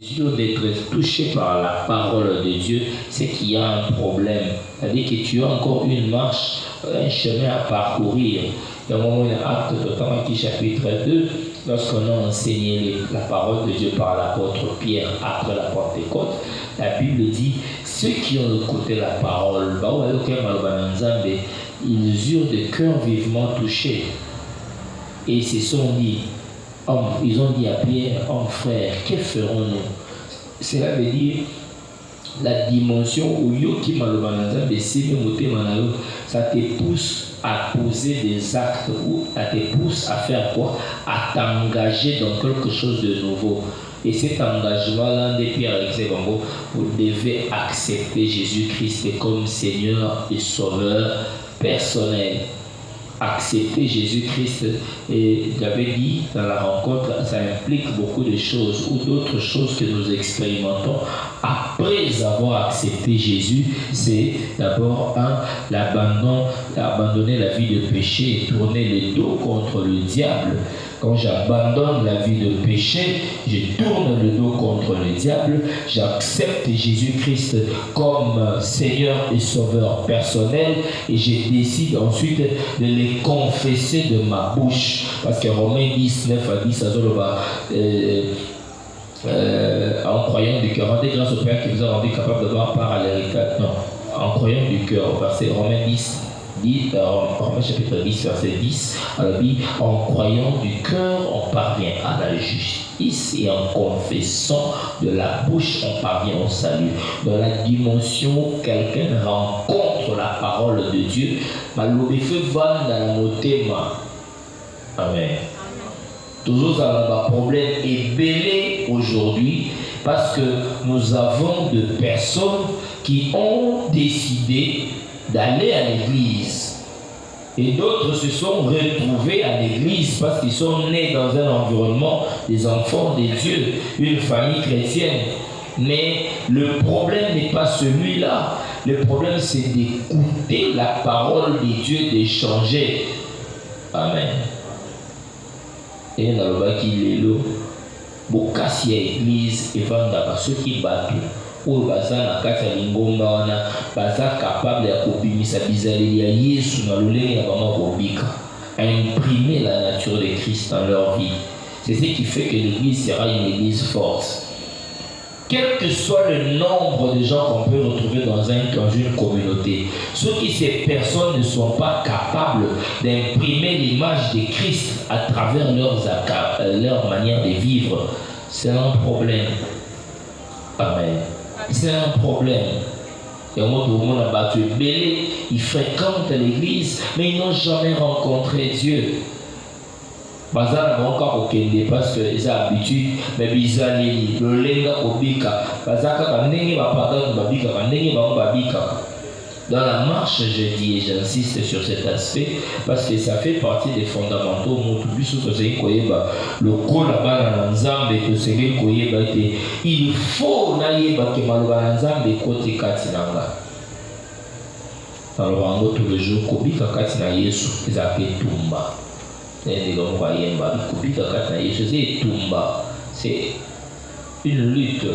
d'être touché par la parole de Dieu, c'est qu'il y a un problème. C'est-à-dire que tu as encore une marche, un chemin à parcourir. Il y a un moment, Acte notamment qui chapitre 2, lorsqu'on a enseigné la parole de Dieu par l'apôtre Pierre après la Pentecôte, la Bible dit, ceux qui ont écouté la parole, ils eurent des cœurs vivement touchés. Et ils se sont dit, ils ont dit à Pierre, homme frère, que ferons-nous? Cela veut dire la dimension où ça te pousse à poser des actes ou ça te pousse à faire quoi? À t'engager dans quelque chose de nouveau. Et cet engagement-là, depuis Alexis Bambo, vous devez accepter Jésus-Christ comme Seigneur et Sauveur personnel. Accepter Jésus-Christ, et j'avais dit dans la rencontre, ça implique beaucoup de choses ou d'autres choses que nous expérimentons après avoir accepté Jésus. C'est d'abord abandonner la vie de péché et tourner le dos contre le diable. Quand j'abandonne la vie de péché, je tourne le dos contre le diable, j'accepte Jésus-Christ comme Seigneur et Sauveur personnel et je décide ensuite de les confesser de ma bouche. Parce que Romains 10, 9 à 10, en croyant du cœur, rendez grâce au Père qui vous a rendu capable de voir part à l'héritage. Non, en croyant du cœur, verset Romains 10. Romains chapitre 10, verset 10, en croyant du cœur, on parvient à la justice et en confessant de la bouche, on parvient au salut. Dans la dimension où quelqu'un rencontre la parole de Dieu, Amen. Toujours un problème est belé aujourd'hui parce que nous avons des personnes qui ont décidé d'aller à l'église. Et d'autres se sont retrouvés à l'église parce qu'ils sont nés dans un environnement des enfants de Dieu, une famille chrétienne. Mais le problème n'est pas celui-là. Le problème, c'est d'écouter la parole de Dieu, d'échanger. Amen. Et dans le bas qui est là, Bokassi à l'église et vendre ceux qui battent. Ou baza na kati ya lingomba wana baza capable ya kobimisa bizaleli ya Yesu na lolenge ya mama kobika, à imprimer la nature de Christ dans leur vie. C'est ce qui fait que l'église sera une église forte. Quel que soit le nombre de gens qu'on peut retrouver dans une communauté, ceux qui ces personnes ne sont pas capables d'imprimer l'image de Christ à travers leur manière de vivre, c'est un problème. Amen. C'est un problème. Et au monde a battu belé, ils fréquentent l'église, mais ils n'ont jamais rencontré Dieu. Parce qu'ils ont habitude, mais ils ont le lenga obika. Dans la marche, je dis et j'insiste sur cet aspect parce que ça fait partie des fondamentaux. Le col là-bas il faut que malobana côté katinanga. Alors tous les jours, kobika katina Yesu ezake tumba. C'est une lutte.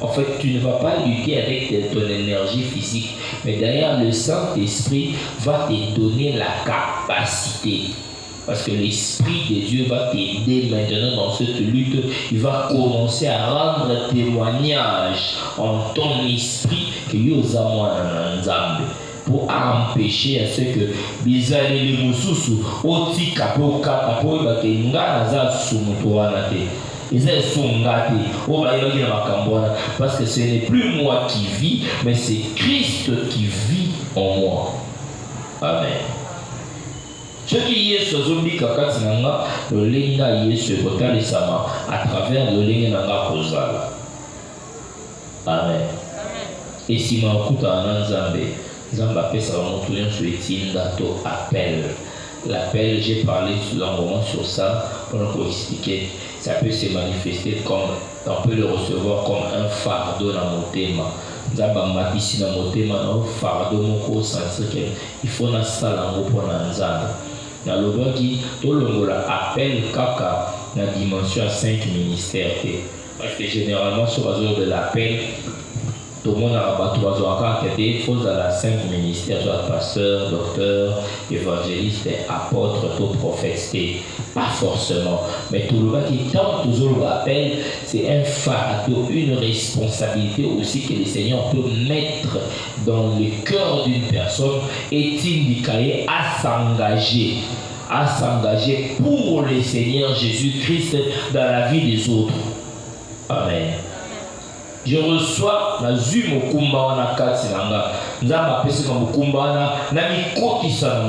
En fait, tu ne vas pas lutter avec ton énergie physique, mais derrière le Saint-Esprit va te donner la capacité. Parce que l'Esprit de Dieu va t'aider maintenant dans cette lutte. Il va commencer à rendre témoignage en ton esprit que pour empêcher à ce que bizarre mususu oti kapoka kapoka kenga za sumutoana te. Parce que ce n'est plus moi qui vis, mais c'est Christ qui vit en moi. Amen. Ce qui est ce zombie kakati nanga, le lenga yesu kotali sama à travers le lenga nanga kozala. Amen. Et si ma kuta ananzambe, zamba pesa wa mutu yensu etinda to appel. L'appel, j'ai parlé longuement sur ça pour expliquer. Ça peut se manifester comme, on peut le recevoir comme un fardeau dans mon thème. Ici dans mon thème, un fardeau, mon sentir qu'il faut na salango pour nanzana. Dans le bas qui, tout le monde appelle kaka la dimension à 5 ministères. Parce que généralement, sur la zone de l'appel, tout le monde a rabattu des choses à la cinq ministères, soit pasteur, docteur, évangéliste, apôtre, tout prophète. Pas forcément. Mais tout le monde qui tente toujours l'appel, c'est un fardeau, une responsabilité aussi que le Seigneur peut mettre dans le cœur d'une personne et indiquer à s'engager pour le Seigneur Jésus-Christ dans la vie des autres. Amen. Je reçois la Mokumba wana kati nanga nzamba pesi ka Mokumba na mikokisa na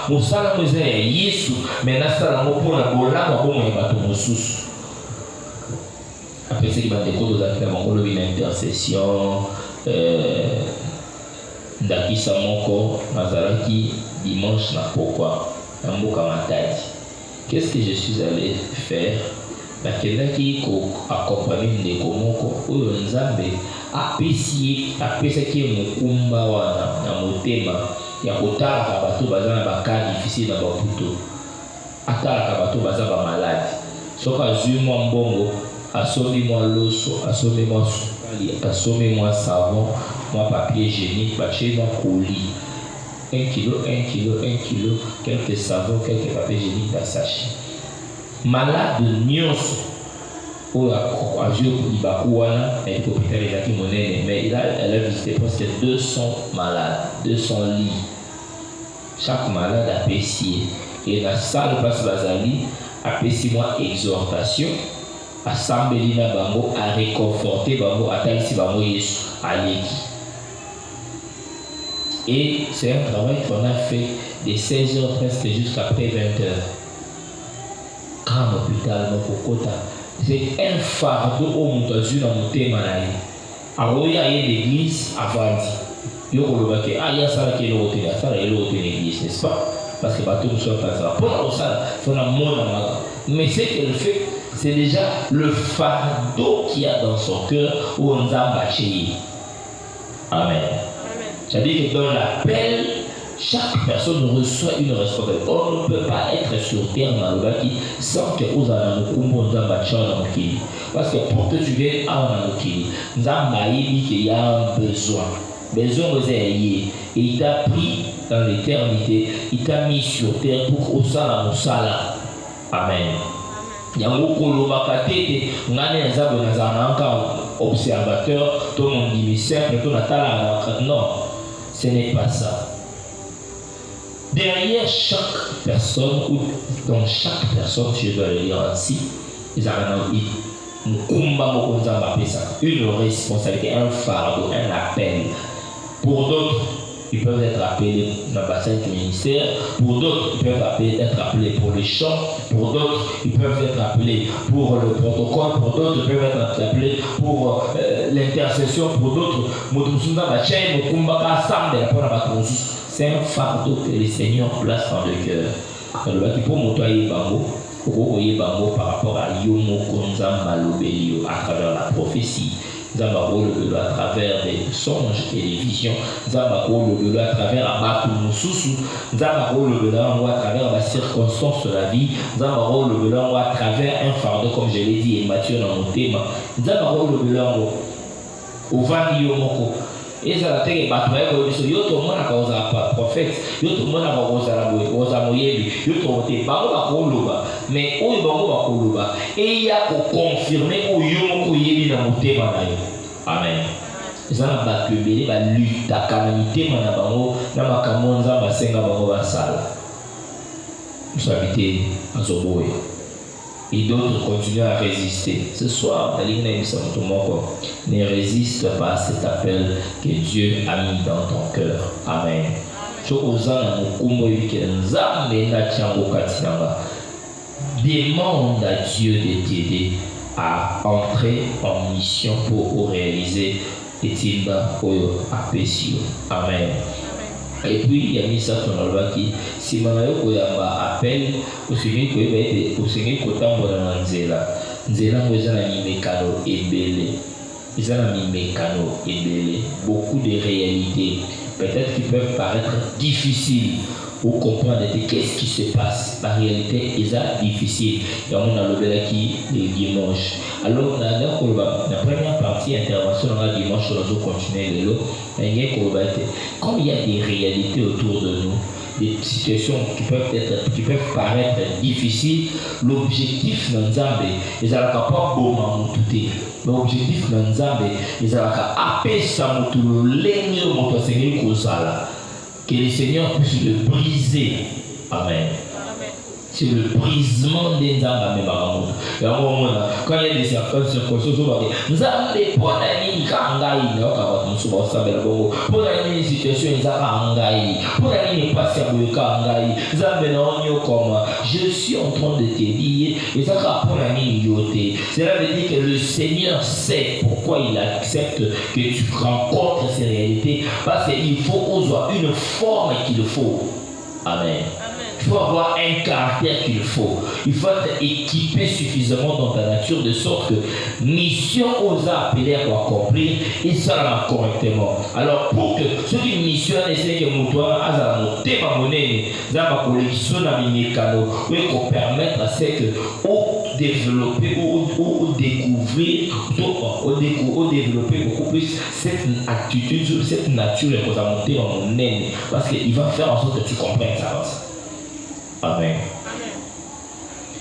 musala mweze ya Yesu mais na sala ngo pona bolama bomo ya bato mosusu apesi ki bandeko tozalaki na bango lobi na intercession ndakisa moko nazalaki dimanche na pokwa na mboka Matadi. Qu'est-ce que je suis allé faire? Bakendaki ko accompagner ndeko moko oyo Nzambe apesaki Mokumba wana na motema ya kotalaka bato baza na baka difficile na baputo, atalaka bato baza ba malade, soka azwi mwa mbongo asombi mwa loso, asombi mwa sukali, asombi mwa savon, mwa papier hygiénique, batie na colis 1 kilo, quelques savons, quelques papiers hygiéniques dans sachet. Malade nyonso oyo azwi libaku wana na hôpital ezalaki monene, mais elle a visité presque 200 malades, 200 lits. Chaque malade apesi et na salle place bazali apesi moi exhortation, assemblée na bango, à réconforter bango, atalisi bango Yesu aleki. Et c'est un travail qu'on a fait de 16h presque jusqu'après 20h. Grand hôpital Mokokota, c'est un fardeau au Moutazu dans mon thème. Aroya y a l'église avant dit yo kolobake il y a ça qui est l'autre, ça là l'autre l'église, n'est-ce pas? Parce que bateau soit pas ça. Pour ça, faut la mona. Mais ce qu'elle fait, c'est déjà le fardeau qu'il y a dans son cœur où on a bâché. Amen. C'est-à-dire que dans l'appel, chaque personne reçoit une responsabilité. On ne peut pas être sur terre Malobaki sans que vous ayez un kumbo dans Mokili. Parce que pour que tu viennes à Mokili, nous avons dit qu'il y a un besoin. Besoin vous ayez. Et il t'a pris dans l'éternité, il t'a mis sur terre pour au sala. Amen. Yango kolobaka tete ngane nzabo nazana encore observateur, tout le monde dit mais simple, tout natala non, ce n'est pas ça. Derrière chaque personne, ou dans chaque personne, je dois le lire ainsi, ils ont une responsabilité, un fardeau, un appel. Pour d'autres, ils peuvent être appelés dans le bassin du ministère. Pour d'autres, ils peuvent être appelés pour les chants. Pour d'autres, ils peuvent être appelés pour le protocole. Pour d'autres, ils peuvent être appelés pour l'intercession. Pour d'autres, c'est un fardeau que le Seigneur place dans le cœur. Alors, il faut monter par rapport à Yomo Konza Malobelio à travers la prophétie. Nous à travers des songes et des visions. Nous à travers Abatou Moussousou. Nous à travers la circonstance de la vie. Nous à travers un fardeau, comme je l'ai dit, et Matthieu dans mon thème. Nous au Vandi Yomoko. Et ça a été battu. Yo tout le monde a causé un prophète. Yo tout le monde a causé un moyen. Yo tout le monde a mais où est bon et il y a pour confirmer où Yomoko yebi dans mon thème. Amen. Ça n'a pas que belé la lutte à calamité mana bango na makamonza basenga bango basala. Nous habiter à Zoboé. Et d'autres continuent à résister. Ce soir, ne résiste pas à cet appel que Dieu a mis dans ton cœur. Amen. Demande à Dieu de t'aider à entrer en mission pour réaliser les timba à Pessio. Amen. Et puis il y a mis ça sur la loi qui si manayo koyamba appel osingi koyebe osingi kotambola na nzela ngoza na mimekano ebele beaucoup de réalités peut-être qui peuvent paraître difficiles pour comprendre qu'est-ce qui se passe. La réalité est difficile. Et on a le qui le dimanche. Alors, dans la première partie intervention, on a dimanche, on va continuer quand il y a des réalités autour de nous, des situations qui peuvent paraître difficiles, l'objectif dans Nzambe, ils n'ont pas beau m'amouter. L'objectif dans Nzambe, ils n'ont pas appeler ça moutoulo, l'ennemi moutoulo, que le Seigneur puisse le briser. Amen. C'est le brisement des Nzambe. Quand il y a des circonstances, nous avons des points d'amis qui ont pour la situation, je suis en train de te dire, cela veut dire que le Seigneur sait pourquoi il accepte que tu rencontres ces réalités, parce qu'il faut avoir une forme qu'il faut. Amen. Il faut avoir un caractère qu'il faut. Il faut être équipé suffisamment dans ta nature de sorte que mission aux appelés à accomplir et ça va correctement. Alors pour que ce qui mission essaie que moutoua a monté ma monnaie, ça va collection à mécano, pour permettre à ce que au développer ou découvrir, au développer beaucoup plus cette attitude, cette nature que ça monter en monnaie, parce qu'il va faire en sorte que tu comprennes ça. Amen.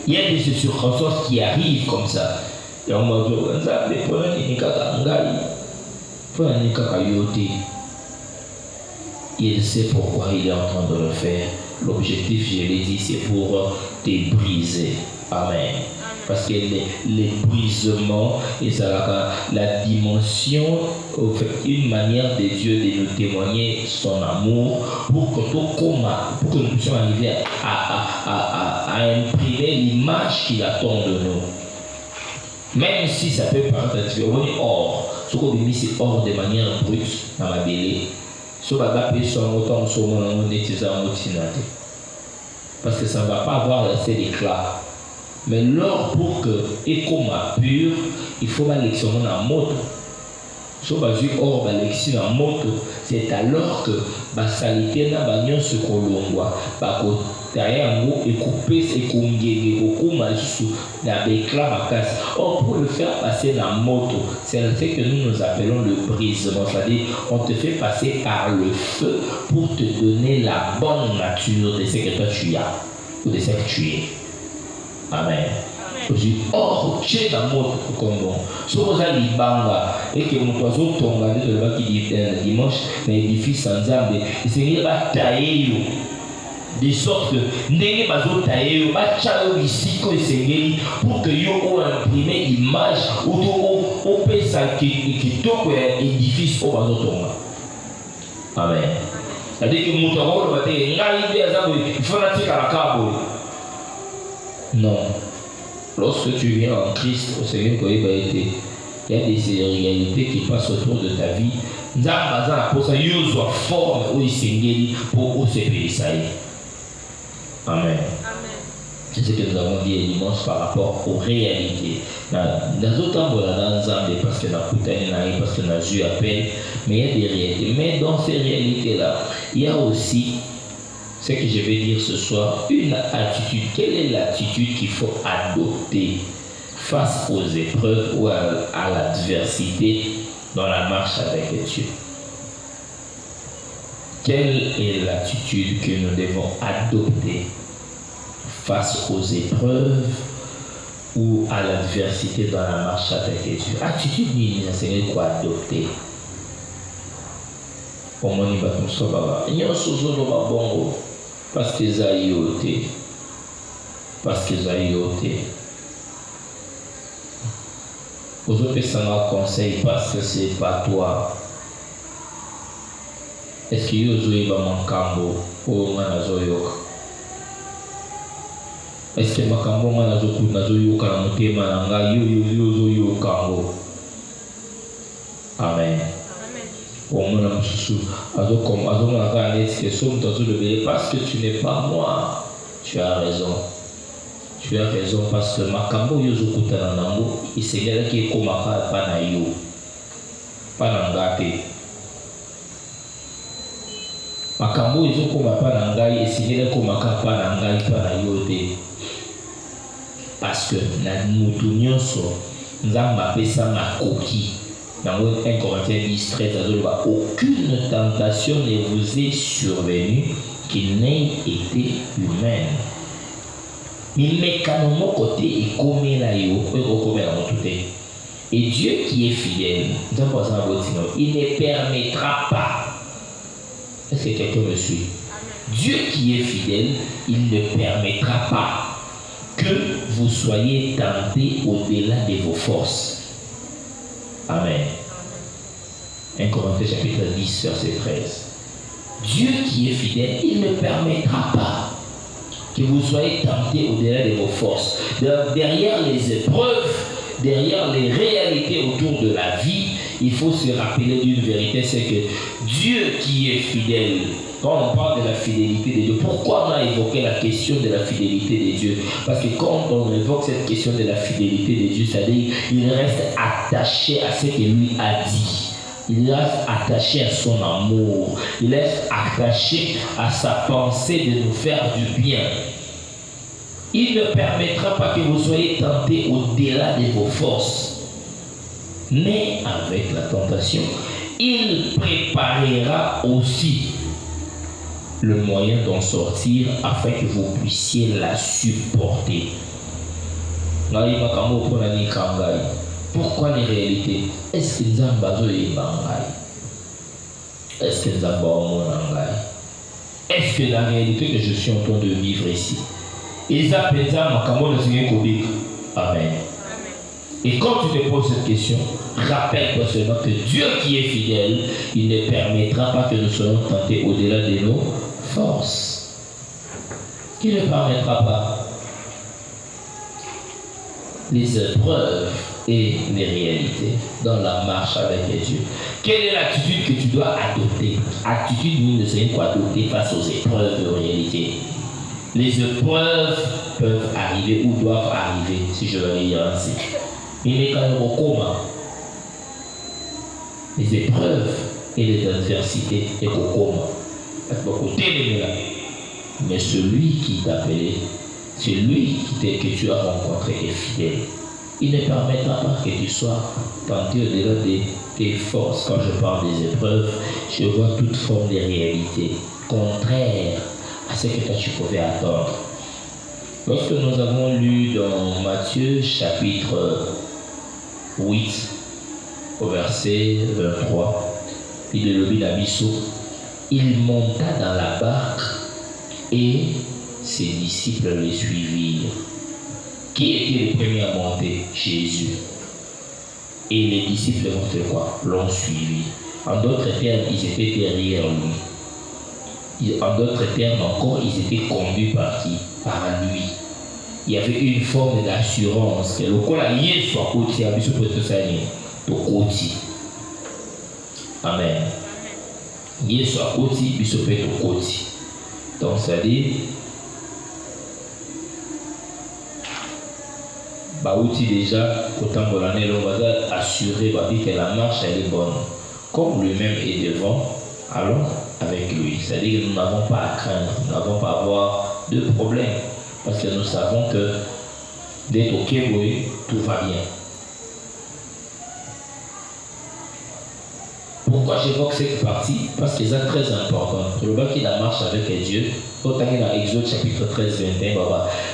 Il y a des circonstances qui arrivent comme ça. Et on m'a dit, il sait pourquoi il est en train de le faire. L'objectif, je l'ai dit, c'est pour te briser. Amen. Parce que les brisements, et ça, la dimension, une manière de Dieu de nous témoigner son amour pour que nous puissions arriver à imprimer l'image qu'il attend de nous. Même si ça peut paraître différent, on est hors. Ce qu'on dit, c'est hors de manière brute dans ma belle. Ce qu'on va appeler son autant, parce que ça ne va pas avoir assez d'éclat. Mais l'or pour que écoma pur, il faut ma lection en moto. Si on va dire or ma lection en moto, c'est alors que ma salité n'a pas de ce qu'on voit. Parce que derrière nous, et couper, et combien beaucoup mal sous la bécla ma casse. Or pour le faire passer dans la moto, c'est le fait que nous appelons le brisement. C'est-à-dire, on te fait passer par le feu pour te donner la bonne nature de ce que toi tu as ou de ce que tu es. Amen. Aujourd'hui, or, tu es dans mon comme bon. Si vous avez l'ibanga et que mon oiseau tombe, qui dit dimanche, l'édifice sans âme, et c'est va tailler, de sorte que n'est pas tailler, va tailler ici que c'est pour que vous imprimer l'image ou au ça qui tombe l'édifice au oiseau tombe. Amen. C'est-à-dire que mon oiseau va dire, il faut la tirer à la cabo. Non. Lorsque tu viens en Christ, au Seigneur, il y a des réalités qui passent autour de ta vie. Nous avons besoin de une forme où il s'engage pour se payer. Amen. C'est ce que nous avons dit dimanche par rapport aux réalités. Dans d'autres temps, parce que parce que nous avons eu appel, mais il y a des réalités. Mais dans ces réalités-là, il y a aussi ce que je vais dire ce soir, une attitude. Quelle est l'attitude qu'il faut adopter face aux épreuves ou à l'adversité dans la marche avec Dieu? Quelle est l'attitude que nous devons adopter face aux épreuves ou à l'adversité dans la marche avec Dieu? Attitude, c'est quoi adopter? Pour moi, il va comme ça, il y a un sozo de ma bongo. Parce que ça y est. Parce que ça y est. Aux autres, ça m'a conseillé parce que c'est pas toi. Est-ce que Yozo va mankambo ou manazoyoka? Est-ce que makambo manazoku nazoyoka na mutema nanga yozo yokango? Amen. Parce que tu n'es pas moi, tu as raison. Tu as raison parce que makambo yozo kutananango, il s'est dit qu'il est comme pas na yo, pas n'angate. Makambo yozo comme pas n'angai, il s'est dit comme pas n'angai pas na yo te. Parce que na mutu nyonso nous avons appelé ça ma coquille. Dans 1 Corinthiens 10, 13, aucune tentation ne vous est survenue qui n'ait été humaine. Mais mécaniquement côté et comme et Dieu qui est fidèle, il ne permettra pas. Est-ce que quelqu'un me suit? Dieu qui est fidèle, il ne permettra pas que vous soyez tentés au-delà de vos forces. Amen. 1 Corinthiens chapitre 10, verset 13. Dieu qui est fidèle, il ne permettra pas que vous soyez tentés au-delà de vos forces. Derrière les épreuves, derrière les réalités autour de la vie, il faut se rappeler d'une vérité, c'est que Dieu qui est fidèle, quand on parle de la fidélité de Dieu, pourquoi on a évoqué la question de la fidélité de Dieu? Parce que quand on évoque cette question de la fidélité de Dieu, c'est-à-dire qu'il reste attaché à ce que lui a dit. Il reste attaché à son amour. Il reste attaché à sa pensée de nous faire du bien. Il ne permettra pas que vous soyez tentés au-delà de vos forces. Mais avec la tentation, il préparera aussi le moyen d'en sortir afin que vous puissiez la supporter. Pourquoi les réalités? Est-ce que nous avons Est-ce que nous avons Est-ce que la réalité que je suis en train de vivre ici? Amen. Et quand tu te poses cette question, rappelle-toi seulement que Dieu qui est fidèle, il ne permettra pas que nous soyons tentés au-delà de nos forces. Il ne permettra pas. Les épreuves et les réalités dans la marche avec Dieu. Quelle est l'attitude que tu dois adopter? Attitude de Seigneur pour adopter face aux épreuves et aux réalités. Les épreuves peuvent arriver ou doivent arriver, si je veux dire ainsi. Mais les épreuves et les adversités et mais celui qui t'a appelé, celui que tu as rencontré est fidèle. Il ne permettra pas que tu sois tenté au-delà de tes forces. Quand je parle des épreuves, je vois toute forme de réalité contraire à ce que toi tu pouvais attendre. Lorsque nous avons lu dans Matthieu chapitre 8 au verset 23, il monta dans la barque et ses disciples le suivirent. Qui était le premier à monter? Jésus. Et les disciples ont fait quoi? L'ont suivi. En d'autres termes, ils étaient derrière lui. En d'autres termes encore, ils étaient conduits par qui? Par lui. Il y avait une forme d'assurance que le cola y soit côté à bisou côté. Amen. Y soit côté bisou côté. Donc ça dit Baouti déjà, autant de l'année, on va assurer que la marche elle est bonne. Comme lui-même est devant, allons avec lui. C'est-à-dire que nous n'avons pas à craindre, nous n'avons pas à avoir de problème. Parce que nous savons que dès au Kéboui, tout va bien. Pourquoi j'évoque cette partie? Parce que c'est très important. Le bas qui la marche avec Dieu, quand on est dans Exode chapitre 13, 21,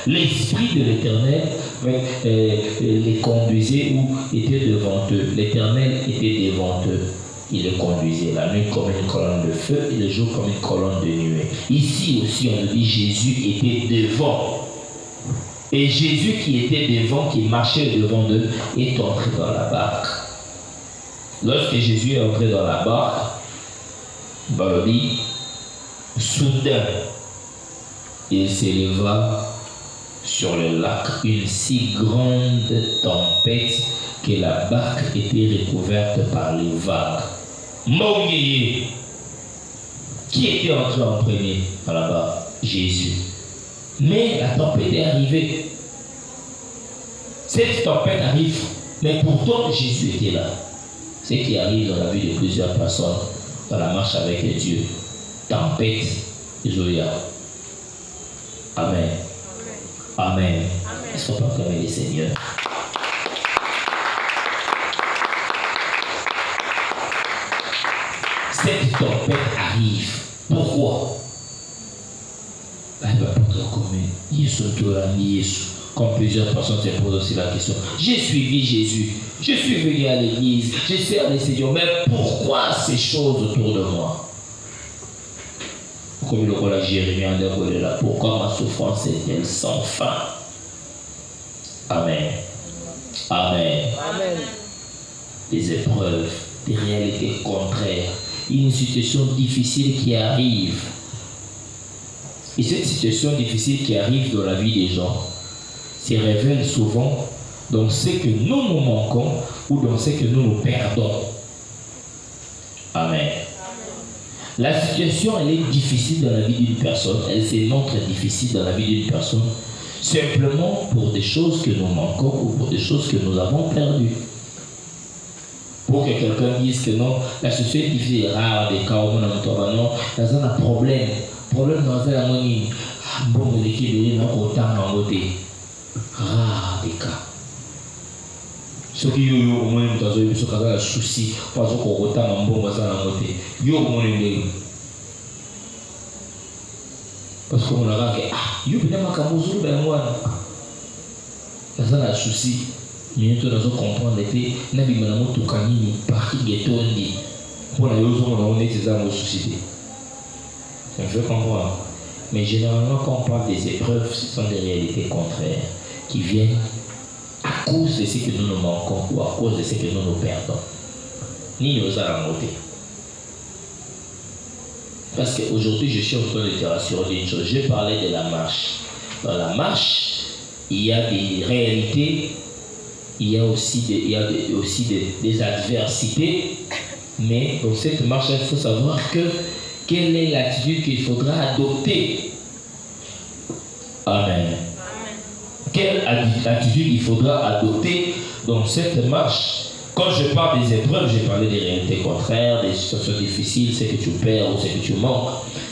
l'Esprit de l'Éternel les conduisait ou était devant eux. L'Éternel était devant eux. Il les conduisait la nuit comme une colonne de feu et le jour comme une colonne de nuée. Ici aussi, on nous dit Jésus était devant. Et Jésus qui était devant, qui marchait devant eux, est entré dans la barque. Lorsque Jésus est entré dans la barque, on dit, soudain, il s'éleva sur le lac une si grande tempête que la barque était recouverte par les vagues. Mongé, qui était entré en premier dans la barque? Jésus. Mais la tempête est arrivée. Cette tempête arrive, mais pourtant Jésus était là. Ce qui arrive dans la vie de plusieurs personnes dans la marche avec Dieu. Tempête, Zoya. Amen. Amen. Est-ce qu'on peut acclamer le Seigneur? cette tempête arrive. Pourquoi? Comme plusieurs personnes se posent aussi la question. J'ai suivi Jésus, je suis venu à l'église, je sers le Seigneur, mais pourquoi ces choses autour de moi? Comme le roi Jérémie en est là, pourquoi ma souffrance est-elle sans fin? Amen. Amen. Amen. Des épreuves, des réalités contraires, une situation difficile qui arrive. Et cette situation difficile qui arrive dans la vie des gens se révèle souvent dans ce que nous manquons ou dans ce que nous perdons. Amen. La situation, elle est difficile dans la vie d'une personne, elle se montre difficile dans la vie d'une personne, simplement pour des choses que nous manquons ou pour des choses que nous avons perdues. Pour que quelqu'un dise que non, la situation est difficile, rare des cas où on a un problème. Problème dans la monnaie, bon, l'équipe est autant en beauté. Rare des cas. Ce qui est au moins dans un souci, parce qu'on autant en bon, dans la beauté. Yo, mon ami. Parce qu'on a regardé, yo, bien, ma camoufle, ben moi. Dans un souci, mais nous devons comprendre que nous avons tout gagné, parti ghetto, pour la raison on est des armes société. On veut comprendre. Mais généralement, quand on parle des épreuves, ce sont des réalités contraires qui viennent à cause de ce que nous nous manquons ou à cause de ce que nous nous perdons. Ni nous allons monter. Parce qu'aujourd'hui, je suis en train de te rassurer d'une chose. Je parlais de la marche. Dans la marche, il y a des réalités, il y a aussi des adversités. Mais dans cette marche, il faut savoir quelle est l'attitude qu'il faudra adopter. Amen. Quelle attitude il faudra adopter dans cette marche? Quand je parle des épreuves, j'ai parlé des réalités contraires, des situations difficiles, ce que tu perds ou ce que tu manques.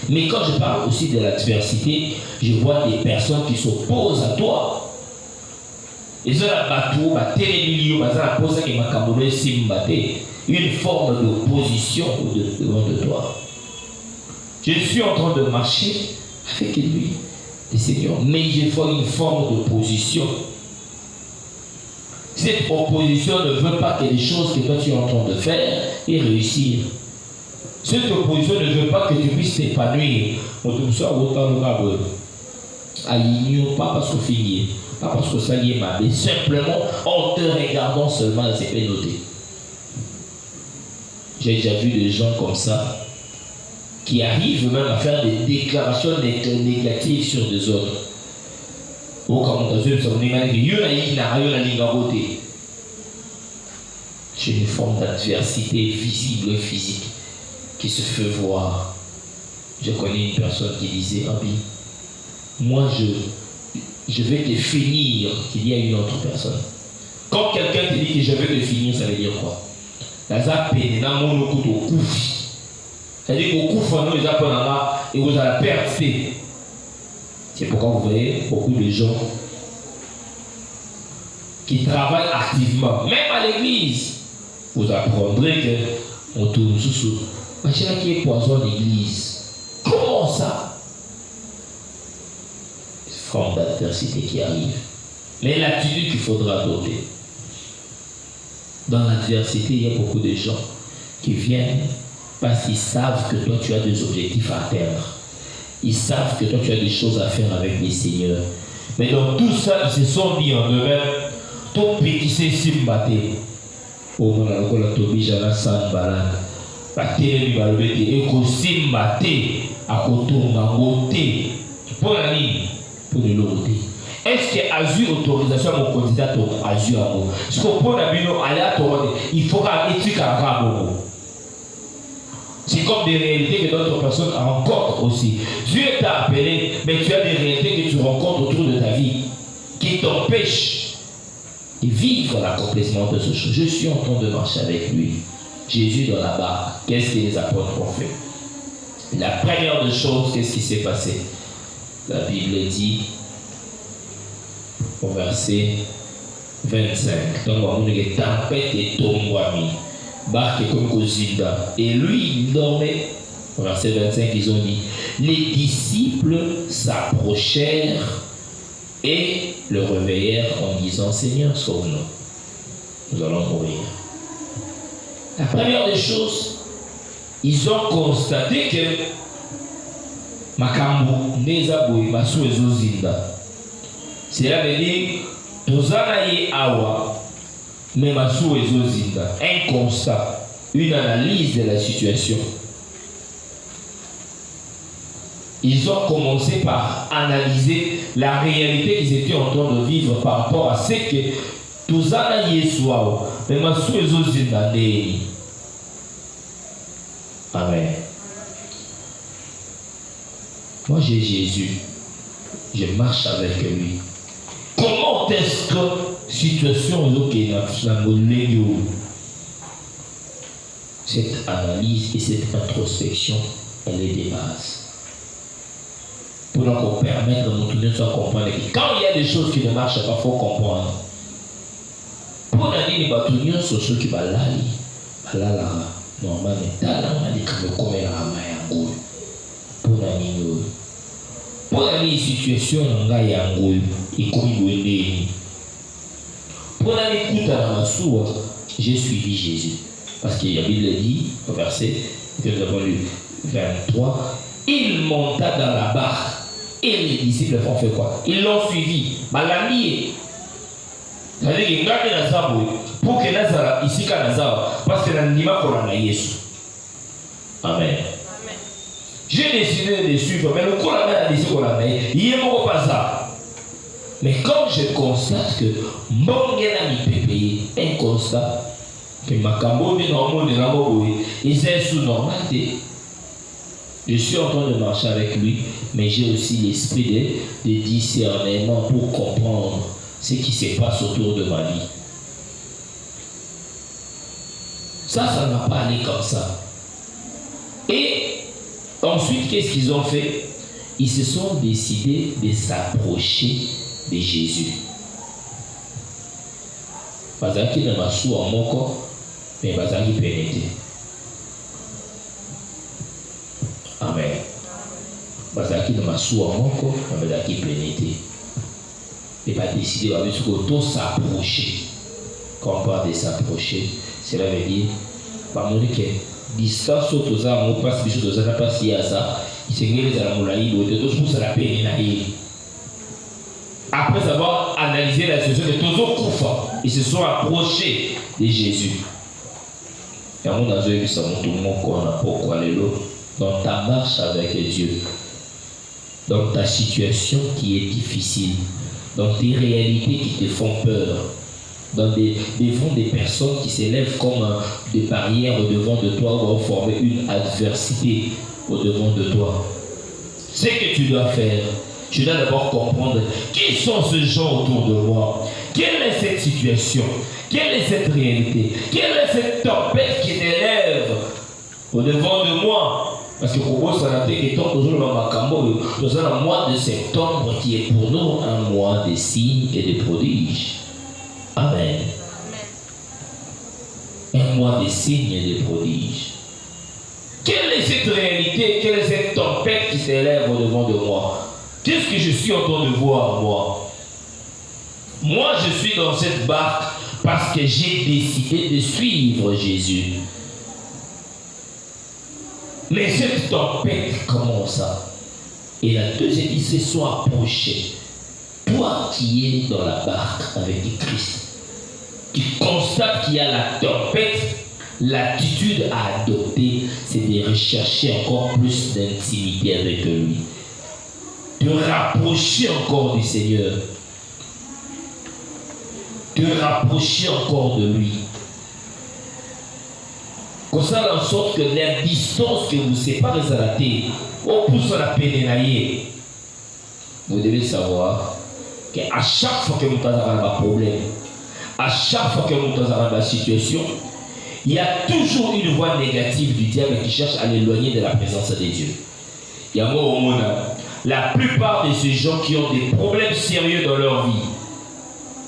Mais quand je parle aussi de l'adversité, je vois des personnes qui s'opposent à toi. Ils ont la bateau, une forme d'opposition devant de toi. Je suis en train de marcher avec lui, le Seigneur, mais je vois une forme d'opposition. Cette opposition ne veut pas que les choses que toi tu es en train de faire et réussir. Cette opposition ne veut pas que tu puisses t'épanouir. On te soit autant le câble. Aligne pas parce que fini, pas parce que ça y est mal, mais simplement en te regardant seulement, c'est pas noté. J'ai déjà vu des gens comme ça qui arrivent même à faire des déclarations négatives sur des autres. C'est une forme d'adversité visible et physique qui se fait voir. Je connais une personne qui disait, moi je vais te finir, qu'il y a une autre personne. Quand quelqu'un te dit que je vais te finir, ça veut dire quoi? C'est-à-dire qu'au coup, et vous allez perdre. C'est pourquoi vous voyez beaucoup de gens qui travaillent activement, même à l'église. Vous apprendrez qu'on tourne sous. Machin qui est poison l'église. Comment ça? Forme d'adversité qui arrive. Mais l'attitude qu'il faudra adopter. Dans l'adversité, il y a beaucoup de gens qui viennent parce qu'ils savent que toi tu as des objectifs à atteindre. Ils savent que toi tu as des choses à faire avec les seigneurs. Mais dans tout ça, ils se sont dit en eux-mêmes, ton petit c'est simbaté. Au moment où la tobi jana san balade, la télé lui va lever et qu'on simbaté à côté de pour la ligne, pour de l'autre. Est-ce que Azur autorisation à mon candidat à Azur à moi? Parce qu'au point d'abord, il faudra étudier à Rabo. C'est comme des réalités que d'autres personnes rencontrent aussi. Dieu t'a appelé, mais tu as des réalités que tu rencontres autour de ta vie qui t'empêchent de vivre l'accomplissement de ce chose. Je suis en train de marcher avec lui. Jésus dans la barque. Qu'est-ce que les apôtres ont fait? La première des choses, qu'est-ce qui s'est passé? La Bible dit au verset 25. Donc, on a une tempête et tombouami. barque comme Kozinda. Et lui, il dormait. Verset 25, ils ont dit, les disciples s'approchèrent et le réveillèrent en disant, Seigneur, sauve-nous. Nous allons mourir. La première des choses, ils ont constaté que Makambo, Nezaboui, Masu Ezozinda. Cela veut dire, Tozanaye Awa, mais Masu Ezozinda. Un constat, une analyse de la situation. Ils ont commencé par analyser la réalité qu'ils étaient en train de vivre par rapport à ce que Tozana Yeswao, mais Masu Ezozinda. Amen. Moi j'ai Jésus, je marche avec lui. Comment est-ce que situation cette analyse et cette introspection, elle est des bases. Pour qu'on permette à notre Dieu de comprendre que quand il y a des choses qui ne marchent pas, il faut comprendre. Pour nous dire que nous sommes ceux qui balali, balala, normalement, on a dit que nous sommes comme pour nous. Pour la situation, on a yango, et comme il pour la écoute à la massoua, j'ai suivi Jésus. Parce que la Bible dit, au verset que nous avons lu, 23, il monta dans la barque. Et les disciples ont fait quoi? Ils l'ont suivi. Malami. C'est-à-dire qu'il y a des gens pour que Nazara, ici qu'à Nazara, parce que l'anima qu'on a Yesu. Amen. J'ai décidé de suivre, mais le Coran a décidé qu'on a il est mon pas ça. Mais quand je constate que mon gars peut payer un constat, que ma cambo est normal de la mobile, et c'est sous normalité. Je suis en train de marcher avec lui, mais j'ai aussi l'esprit de discernement pour comprendre ce qui se passe autour de ma vie. Ça n'a pas allé comme ça. Et ensuite, qu'est-ce qu'ils ont fait? Ils se sont décidés de s'approcher de Jésus. Parce qu'il ne m'a sous en mon corps, mais parce qu'il pénètre. Amen. Parce qu'il ne m'a sous en mon corps, mais parce qu'il pénètre. Et pas décider de s'approcher. Quand on parle de s'approcher, cela veut dire, que distance aux armes, on passe des choses, on passe à ça, il s'est mis à la moulaï, après avoir analysé la situation de Tozo Koufa, ils se sont approchés de Jésus. Et on a vu ça, tout le monde connaît pourquoi les lots. Dans ta marche avec Dieu, dans ta situation qui est difficile, dans tes réalités qui te font peur, devant des personnes qui s'élèvent comme des barrières au-devant de toi, vont former une adversité au-devant de toi. Ce que tu dois faire, tu dois d'abord comprendre qui sont ces gens autour de moi, quelle est cette situation, quelle est cette réalité, quelle est cette tempête qui s'élève au-devant de moi. Parce que pour vous, ça n'a été que toujours le mois de septembre qui est pour nous un mois de signes et de prodiges. Amen. Un mois de signes et de prodiges. Quelle est cette réalité, quelle est cette tempête qui s'élève au-devant de moi? Qu'est-ce que je suis en train de voir, moi? Moi, je suis dans cette barque parce que j'ai décidé de suivre Jésus. Mais cette tempête commence. Et la deuxième, ils se sont approchés. Toi qui es dans la barque avec Christ, qui constate qu'il y a la tempête, l'attitude à adopter, c'est de rechercher encore plus d'intimité avec lui. De rapprocher encore du Seigneur. De rapprocher encore de lui. Comme ça, en sorte que la distance que vous séparez à la terre, on pousse à la pénénailler. Vous devez savoir qu'à chaque fois que vous avez un problème, à chaque fois que vous avez une situation, il y a toujours une voix négative du diable qui cherche à l'éloigner de la présence de Dieu. Il y a moi au monde, la plupart de ces gens qui ont des problèmes sérieux dans leur vie,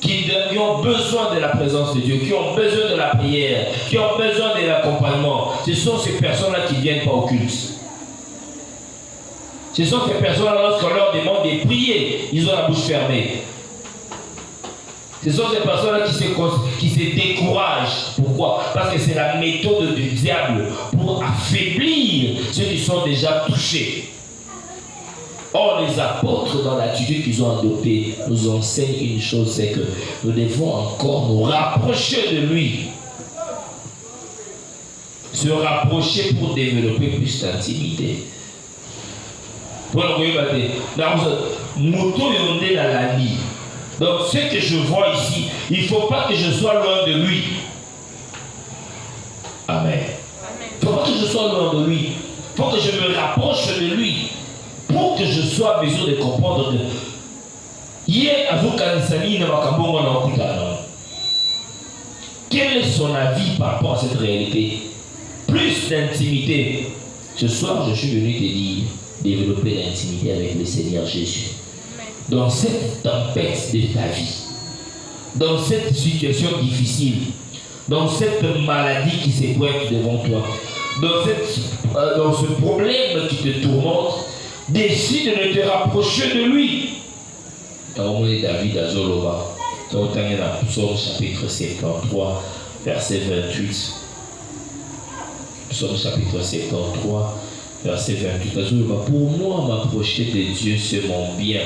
qui ont besoin de la présence de Dieu, qui ont besoin de la prière, qui ont besoin de l'accompagnement. Ce sont ces personnes-là qui ne viennent pas au culte. Ce sont ces personnes-là, lorsqu'on leur demande de prier, ils ont la bouche fermée. Ce sont ces personnes-là qui se découragent. Pourquoi? Parce que c'est la méthode du diable pour affaiblir ceux qui sont déjà touchés. Or, les apôtres, dans l'attitude qu'ils ont adoptée, nous enseignent une chose, c'est que nous devons encore nous rapprocher de lui. Se rapprocher pour développer plus d'intimité. Pour le donc, ce que je vois ici, il ne faut pas que je sois loin de lui. Amen. Il ne faut pas que je sois loin de lui. Il faut que je me rapproche de lui. Pour que je sois en mesure de comprendre que quel est son avis par rapport à cette réalité? Plus d'intimité. Ce soir, je suis venu te dire, développer l'intimité avec le Seigneur Jésus. Dans cette tempête de ta vie, dans cette situation difficile, dans cette maladie qui se pointe devant toi, dans ce problème qui te tourmente, décide de te rapprocher de lui. David à Zoloba, dans Psaume chapitre 73, verset 28. Psaume chapitre 73, verset 28. Zoloba, pour moi, m'approcher de Dieu, c'est mon bien.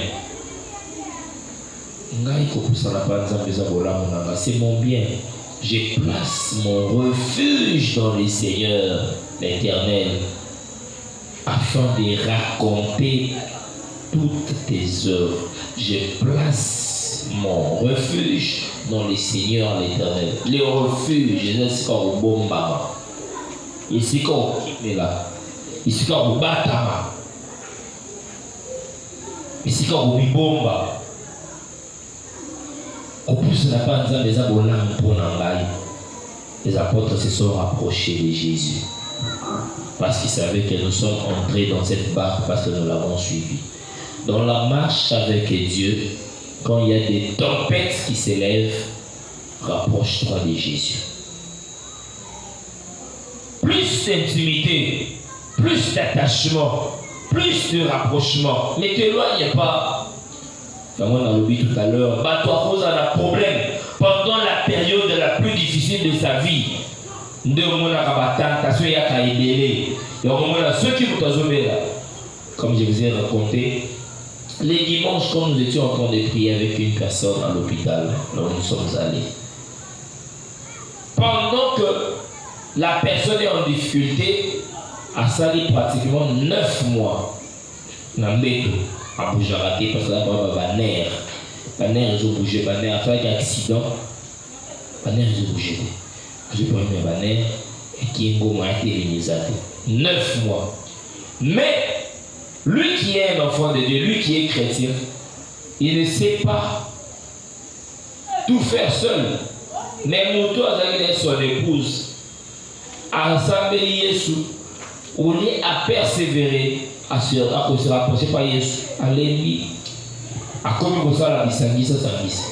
C'est mon bien. Je place mon refuge dans le Seigneur, l'Éternel, afin de raconter toutes tes œuvres. Je place mon refuge dans le Seigneur, l'Éternel. Le refuge, c'est comme bomba. Ici comme là. Ici comme batama. Ici comme bomba. Au plus la panza des abonnés pour n'engager. Les apôtres se sont rapprochés de Jésus. Parce qu'ils savaient que nous sommes entrés dans cette barque parce que nous l'avons suivi. Dans la marche avec Dieu, quand il y a des tempêtes qui s'élèvent, rapproche-toi de Jésus. Plus d'intimité, plus d'attachement, plus de rapprochement. Ne t'éloigne pas. Comme on a dit tout à l'heure, toi cause à un problème pendant la période la plus difficile de sa vie. Comme je vous ai raconté, les dimanches, quand nous étions en train de prier avec une personne à l'hôpital, là où nous sommes allés, pendant que la personne est en difficulté, a sali pratiquement 9 mois. Dans le à bouger raté parce que là, les nerfs, ils ont bougé, les nerfs, après un accident, les nerfs, ils ont bougé. J'ai pris mes nerfs et qui a été réalisé. 9 mois. Mais, lui qui est un enfant de Dieu, lui qui est chrétien, il ne sait pas tout faire seul. Mais Mouto a son épouse, a rassemblé Jésus, on est à persévérer. À se rapprocher par Jésus, allez-y. À comme ça la bisangisa sangisa.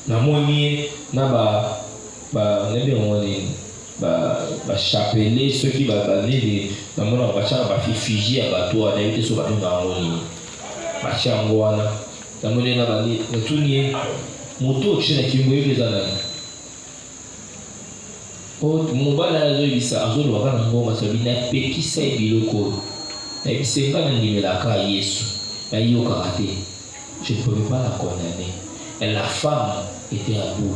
Na moni na chapelet ceux qui va donner na mona va cha va fiji à bateau à éviter sur bateau na moni. Ba changwana. Na moni na bali na tuni moto chena kimwe les anani. Mobala azobisa azoloba na ngoma sabina pekisa biloko na bisenga na ndimelaka Yesu na yoka te. Je ne pouvais pas la condamner. Et la femme était à bout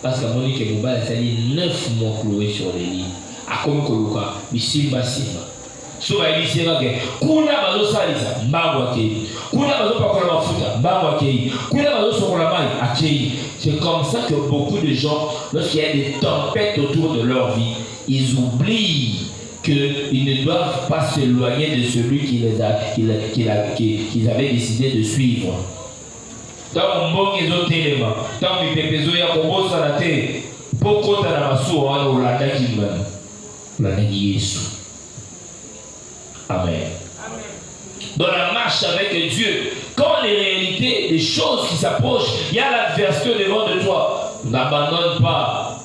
parce que Monique Mobala a dit 9 mois cloué sur les lits a comme koluka bisimba simba so ba bisenga ke kuna bazo salisa mbango akei kuna bazo pakola mafuta mbango akei kuna bazo sokola mai akei. C'est comme ça que beaucoup de gens, lorsqu'il y a des tempêtes autour de leur vie, ils oublient qu'ils ne doivent pas s'éloigner de celui qu'ils avaient décidé de suivre. Tant que vous avez éléments, tant que vous avez la terre, beaucoup de la Amen. Dans la marche avec Dieu, quand les réalités, les choses qui s'approchent, il y a l'adversité devant de toi, n'abandonne pas.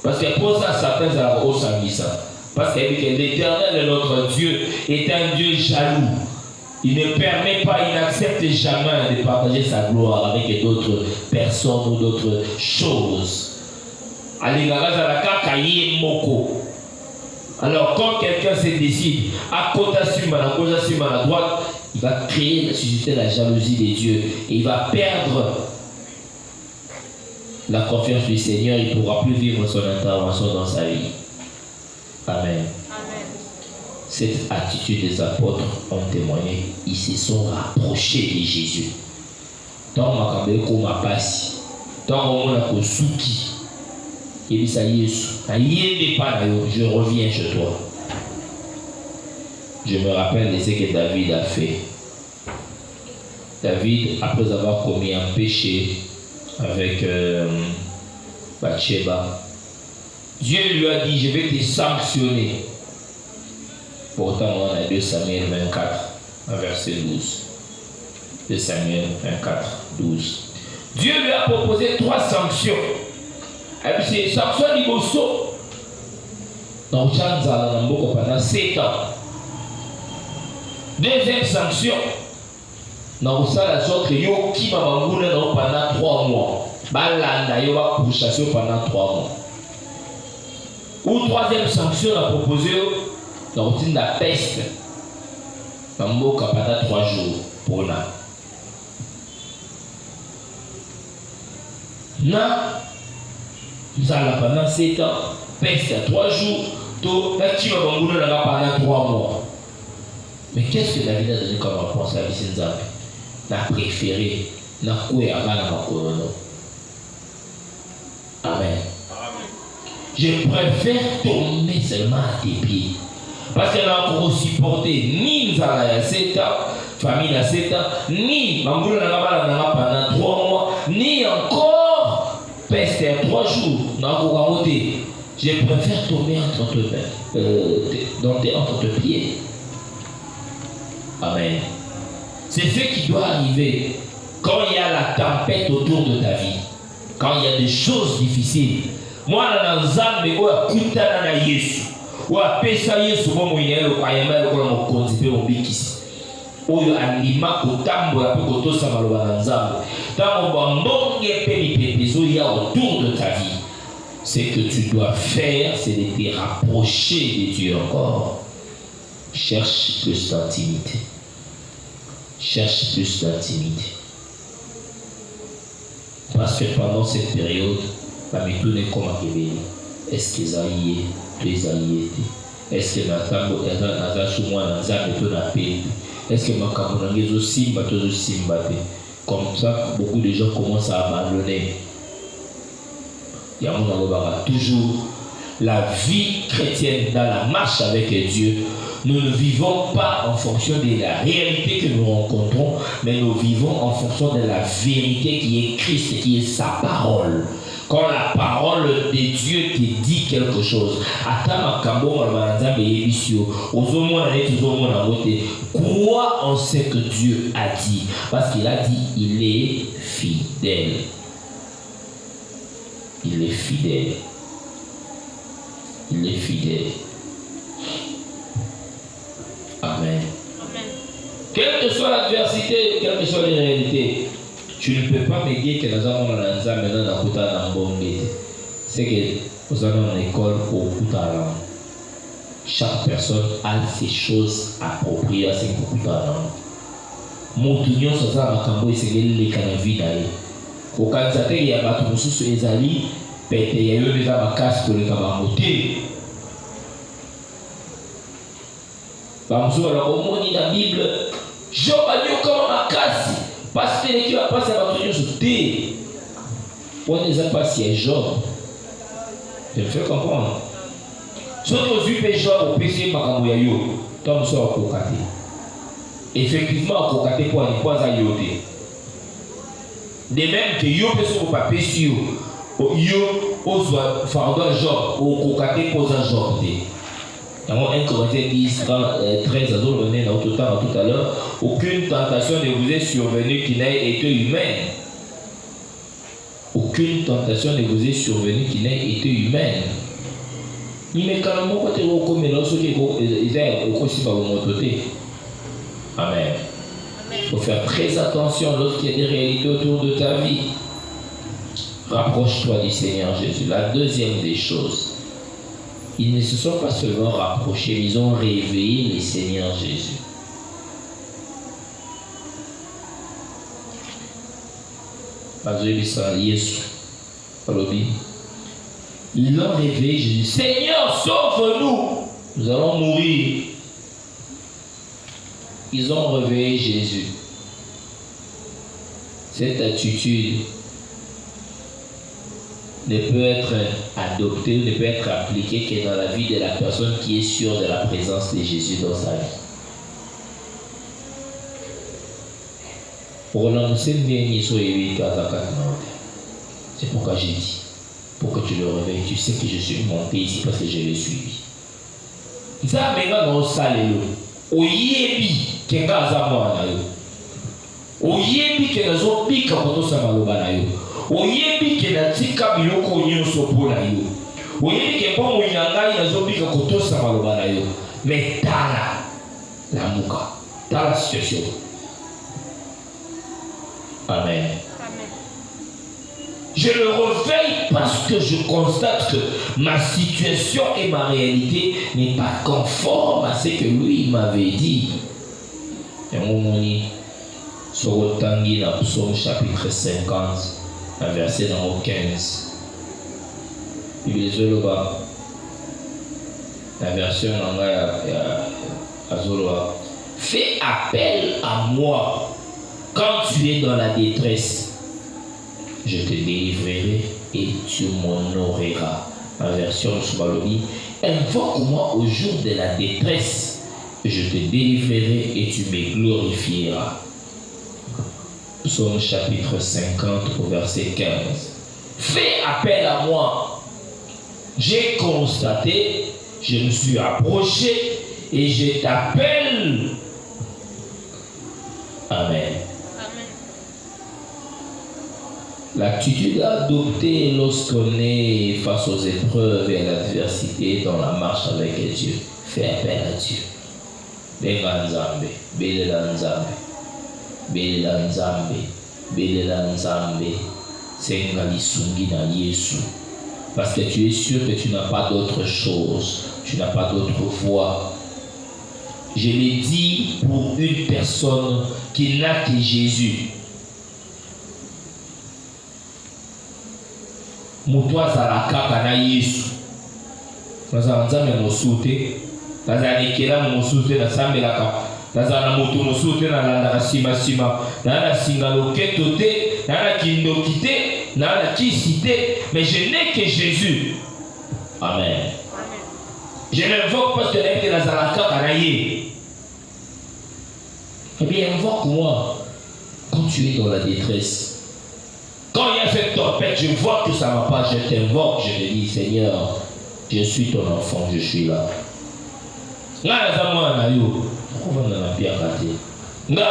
Parce que pour ça, Satan a au service. Parce que l'Éternel, notre Dieu, est un Dieu jaloux. Il ne permet pas, il n'accepte jamais de partager sa gloire avec d'autres personnes ou d'autres choses. Alors quand quelqu'un se décide à côté sur la droite, il va créer, susciter la jalousie des dieux et il va perdre la confiance du Seigneur. Il ne pourra plus vivre son intervention dans sa vie. Amen. Cette attitude des apôtres ont témoigné. Ils se sont rapprochés de Jésus. Tant que ma passe, tant que ma souki, et ça je reviens chez toi. Je me rappelle de ce que David a fait. David, après avoir commis un péché avec Bathsheba, Dieu lui a dit, je vais te sanctionner. Pourtant, on a 2 Samuel 24, verset 12. 2 Samuel 24, 12. Dieu lui a proposé 3 sanctions. Et puis c'est sanction d'Ibosso. Donc, Chanzala Namboko pendant 7 ans. Deuxième sanction. Dans la sorte que yo qui m'a mangoulé pendant 3 mois. Balanda yo va pourchasser pendant 3 mois. Ou troisième sanction a proposé dans la peste. Namboka pendant 3 jours pour là. Nous allons pendant 7 ans, peste à 3 jours, tout qui va pendant 3 mois. Mais qu'est-ce que David a donné comme réponse à Bissinzab? Il a préféré, il a coué avant la Makorono. Amen. Je préfère tomber seulement à tes pieds. Parce qu'elle n'a encore supporté ni Nzala à 7 ans, famille à 7 ans, ni Mamboula Nagaba pendant 3 mois, ni encore peste à 3 jours. Je préfère tomber entre tes pieds. Amen. C'est ce qui doit arriver quand il y a la tempête autour de ta vie, quand il y a des choses difficiles. Moi, dans Zambé, où a Kutana na Yesu, où a Pesa Yesu, bon, il y a le Kayama, le Kola Mokonzipe, au Bikis. Où il y a Lima, Kotambo, la Pokoto Samaloba dans Zambé. Dans mon bon pépipezo, il y a autour de ta vie. Ce que tu dois faire, c'est de te rapprocher de Dieu encore. Cherche plus d'intimité. Cherche plus d'intimité. Parce que pendant cette période, la méthode est comme à Kébéli. Est-ce que Zaïe, les Zaïe étaient? Est-ce que Natambo, Naza Soumwa, Naza méthode a payé? Est-ce que Makamunange aussi Simbaté? Comme ça, beaucoup de gens commencent à abandonner. Il y a toujours la vie chrétienne dans la marche avec Dieu. Nous ne vivons pas en fonction de la réalité que nous rencontrons, mais nous vivons en fonction de la vérité qui est Christ, qui est sa parole. Quand la parole de Dieu te dit quelque chose, crois en ce que Dieu a dit. Parce qu'il a dit, il est fidèle. Il est fidèle. Il est fidèle. Amen. Amen. Quelle que soit l'adversité, quelles que soient les réalités, tu ne peux pas me dire que nous avons un examen maintenant dans Kouta Nambongé. C'est que nous avons une école au Kouta. Chaque personne a ses choses appropriées à ce Kouta. Moutunion, c'est ça, Makambo, c'est les canavis d'aller. Au Kansate, il y a battu sous les alliés, mais il y a eu déjà ma casse pour les Kamamoté. Bamsou, alors au monde de la Bible, Job a dit comment ma casse, parce que l'équipe va passer à battu sur thé. On ne sait pas si c'est Job. Je me fais comprendre. Si on a vu Job au PC Makamoyayo, comme ça au Kokate. Effectivement, au Kokate pour aller pas à Yoté. De même que yo peut sur papier sur yo ose fardo Job au Kokate pose un Job. Dans 1 Corinthiens 10, 13, tout à l'heure, aucune tentation ne vous est survenue qui n'ait été humaine. Aucune tentation ne vous est survenue qui n'ait été humaine. Mais quand même, quand Amen. Il faut faire très attention lorsqu'il y a des réalités autour de ta vie. Rapproche-toi du Seigneur Jésus. La deuxième des choses, ils ne se sont pas seulement rapprochés, ils ont réveillé le Seigneur Jésus. Ils l'ont réveillé Jésus. Seigneur, sauve-nous. Nous allons mourir. Ils ont réveillé Jésus. Cette attitude ne peut être adoptée, ne peut être appliquée que dans la vie de la personne qui est sûre de la présence de Jésus dans sa vie. C'est pourquoi j'ai dit, pour que tu le réveilles, tu sais que je suis monté ici parce que je l'ai suivi. Oyebi ke na tika biloko nyonso mpona yo. Oyebi ke bongo ya ngai nazobika kotosa maloba na yo. Mais tala la muka, tala situation. Amen. Amen. Je le réveille parce que je constate que ma situation et ma réalité n'est pas conforme à ce que lui m'avait dit. Et mon ami, sur le Tanguy, dans Psaume chapitre 50. Un verset dans le 15. La version en Zoloa. Fais appel à moi quand tu es dans la détresse. Je te délivrerai et tu m'honoreras. La version Soumalobi. Invoque-moi au jour de la détresse. Je te délivrerai et tu me glorifieras. Psaume chapitre 50 au verset 15. Fais appel à moi. J'ai constaté, je me suis approché et je t'appelle. Amen. Amen. L'attitude adoptée lorsqu'on est face aux épreuves et à l'adversité dans la marche avec Dieu. Fais appel à Dieu. Benga Nzambe, Belela Nzambe. Belela Nzambe, Belela Nzambe, Senga lisungi na Yesu. Parce que tu es sûr que tu n'as pas d'autre chose, tu n'as pas d'autre voie. Je l'ai dit pour une personne qui n'a que Jésus. Mutwa Zalaka na Yesu. Naza Nzambe mosute, naza nikela mosute na sambelaka. Nazana moto mosute na landa sima na singa loketo te na kindoki te na kisite, mais je n'ai que Jésus. Amen. Amen. Je l'invoque parce que l'être nazalaka kanaye. Eh bien, invoque-moi quand tu es dans la détresse. Quand il y a cette tempête, je vois que ça ne va pas, je t'invoque, je te dis, Seigneur, je suis ton enfant, je suis là. Là, on va dans la pierre ratée. On va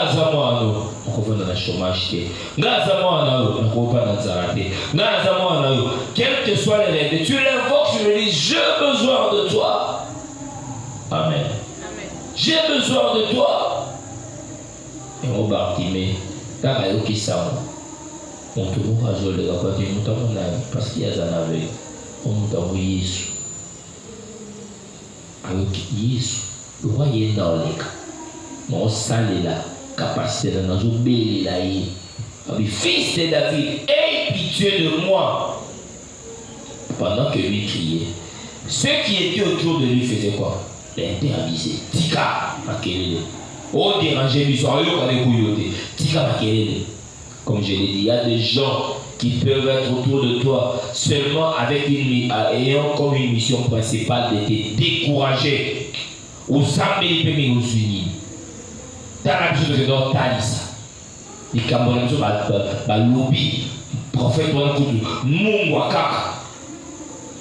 dans la chômage. Quel que soit les rêves, tu l'invoques, tu me dis, j'ai besoin de toi. Amen. Amen. J'ai besoin de toi. Et on va Bartimée, on te voit à parce qu'il y a un aveugle. On t'a envoyé Jésus. Avec Jésus, le roi est dans les cas. Mon salé là, capacité de nous obéir là. Fils de David, aie pitié de moi. Pendant que lui criait, ceux qui étaient autour de lui faisaient quoi? L'interdisait. Tika, makelele. Oh, déranger, lui, soit Tika, makelele. Comme je l'ai dit, il y a des gens qui peuvent être autour de toi seulement avec ayant comme une mission principale de te décourager. Au samedi, il peut me soutenir. Dans la chose que dans Talisa, les Camerounais sont lobby, prophète Wankutu, Mungwa Kaka,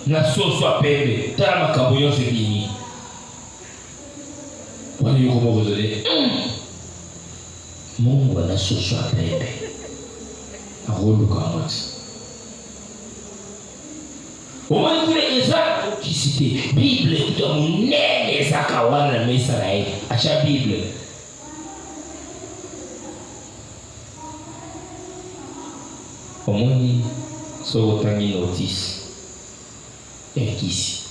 Naso soit pébé, Talama Caboyon se fini. Wana yo comment vous allez Mungu anasoswa pembe. Arolo kamot. Omoni kule eza kisite Bible kuta munene eza kawana na Israeli. Acha Bible. Omoni so tangi notice. Kisi.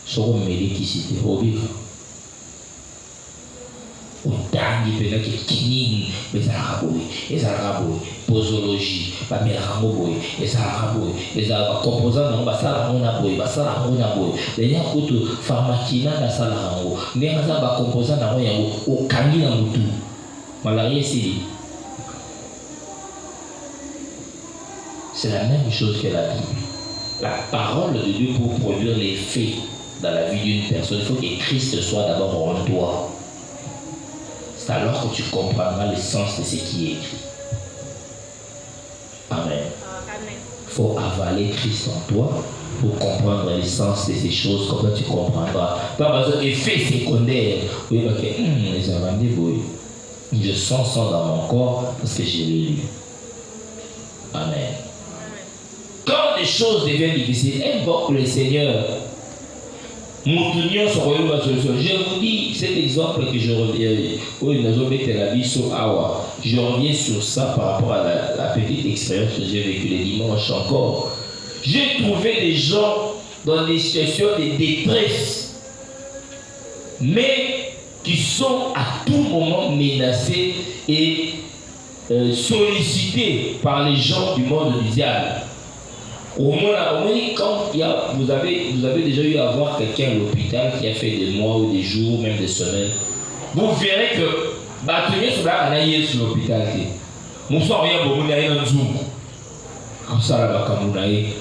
So meli kisite obika. Utangi pena ke kinini bezalaka boye ezalaka boye posologie bamelaka ngo boye ezalaka boye ezalaka composant nango basalaka ngo na boye basalaka ngo na boye lenya kutu pharmacina basalaka ngo ndenge aza bacomposant nango yango okangi na mutu malaria esili. C'est la même chose que la Bible. La parole de Dieu pour produire les faits dans la vie d'une personne, il faut que Christ soit d'abord en toi. C'est alors que tu comprendras le sens de ce qui est écrit. Amen. Il faut avaler Christ en toi pour comprendre le sens de ces choses. Comme ça tu comprendras. Pas besoin d'effet secondaire. Oui, parce que les avandés, je sens ça dans mon corps parce que j'ai lu. Amen. Quand les choses deviennent difficiles, invoque le Seigneur. Je vous dis cet exemple que je reviens sur ça par rapport à la petite expérience que j'ai vécue le dimanche encore. J'ai trouvé des gens dans des situations de détresse, mais qui sont à tout moment menacés et sollicités par les gens du monde du diable. Au moins, quand vous avez déjà eu à voir quelqu'un à l'hôpital qui a fait des mois ou des jours, même des semaines, vous verrez que Bâtonnier sur la anaïe sur l'hôpital. Mon soir, il y a beaucoup de zoom. Comme ça, là, comme on a eu,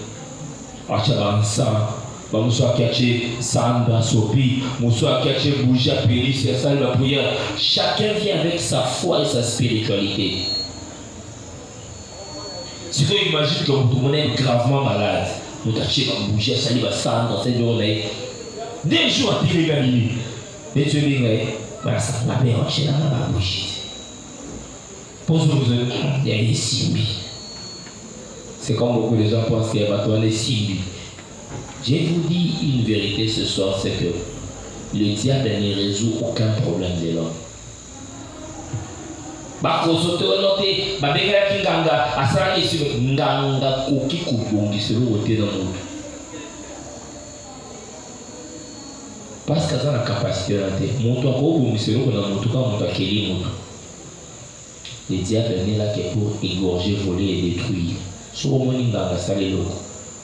mon soir, qui Sanda, Sopi, mon soir, qui Bouja, Péris, c'est ça la prière. Chacun vient avec sa foi et sa spiritualité. Si vous imaginez que vous êtes gravement malade, vous avez bougé, ça va s'en dans cette journée. Des jours à tirer la minute. Et tu dis, voilà, ça va bien, je n'ai pas bougé. Pose-vous, il y a des simbi. C'est comme beaucoup de gens pensent qu'il y a des simbi. Je vous dis une vérité ce soir, c'est que le diable ne résout aucun problème de l'homme. Bakosote onote babengela kinganga asala esi nganga koki kubongiselo wote na mutu parce que ça na capacité là te mutu akobongiselo ko na mutu ka mutu akeli mutu. Le diable n'est là que pour égorger, voler et détruire. So omoni nganga asala eloko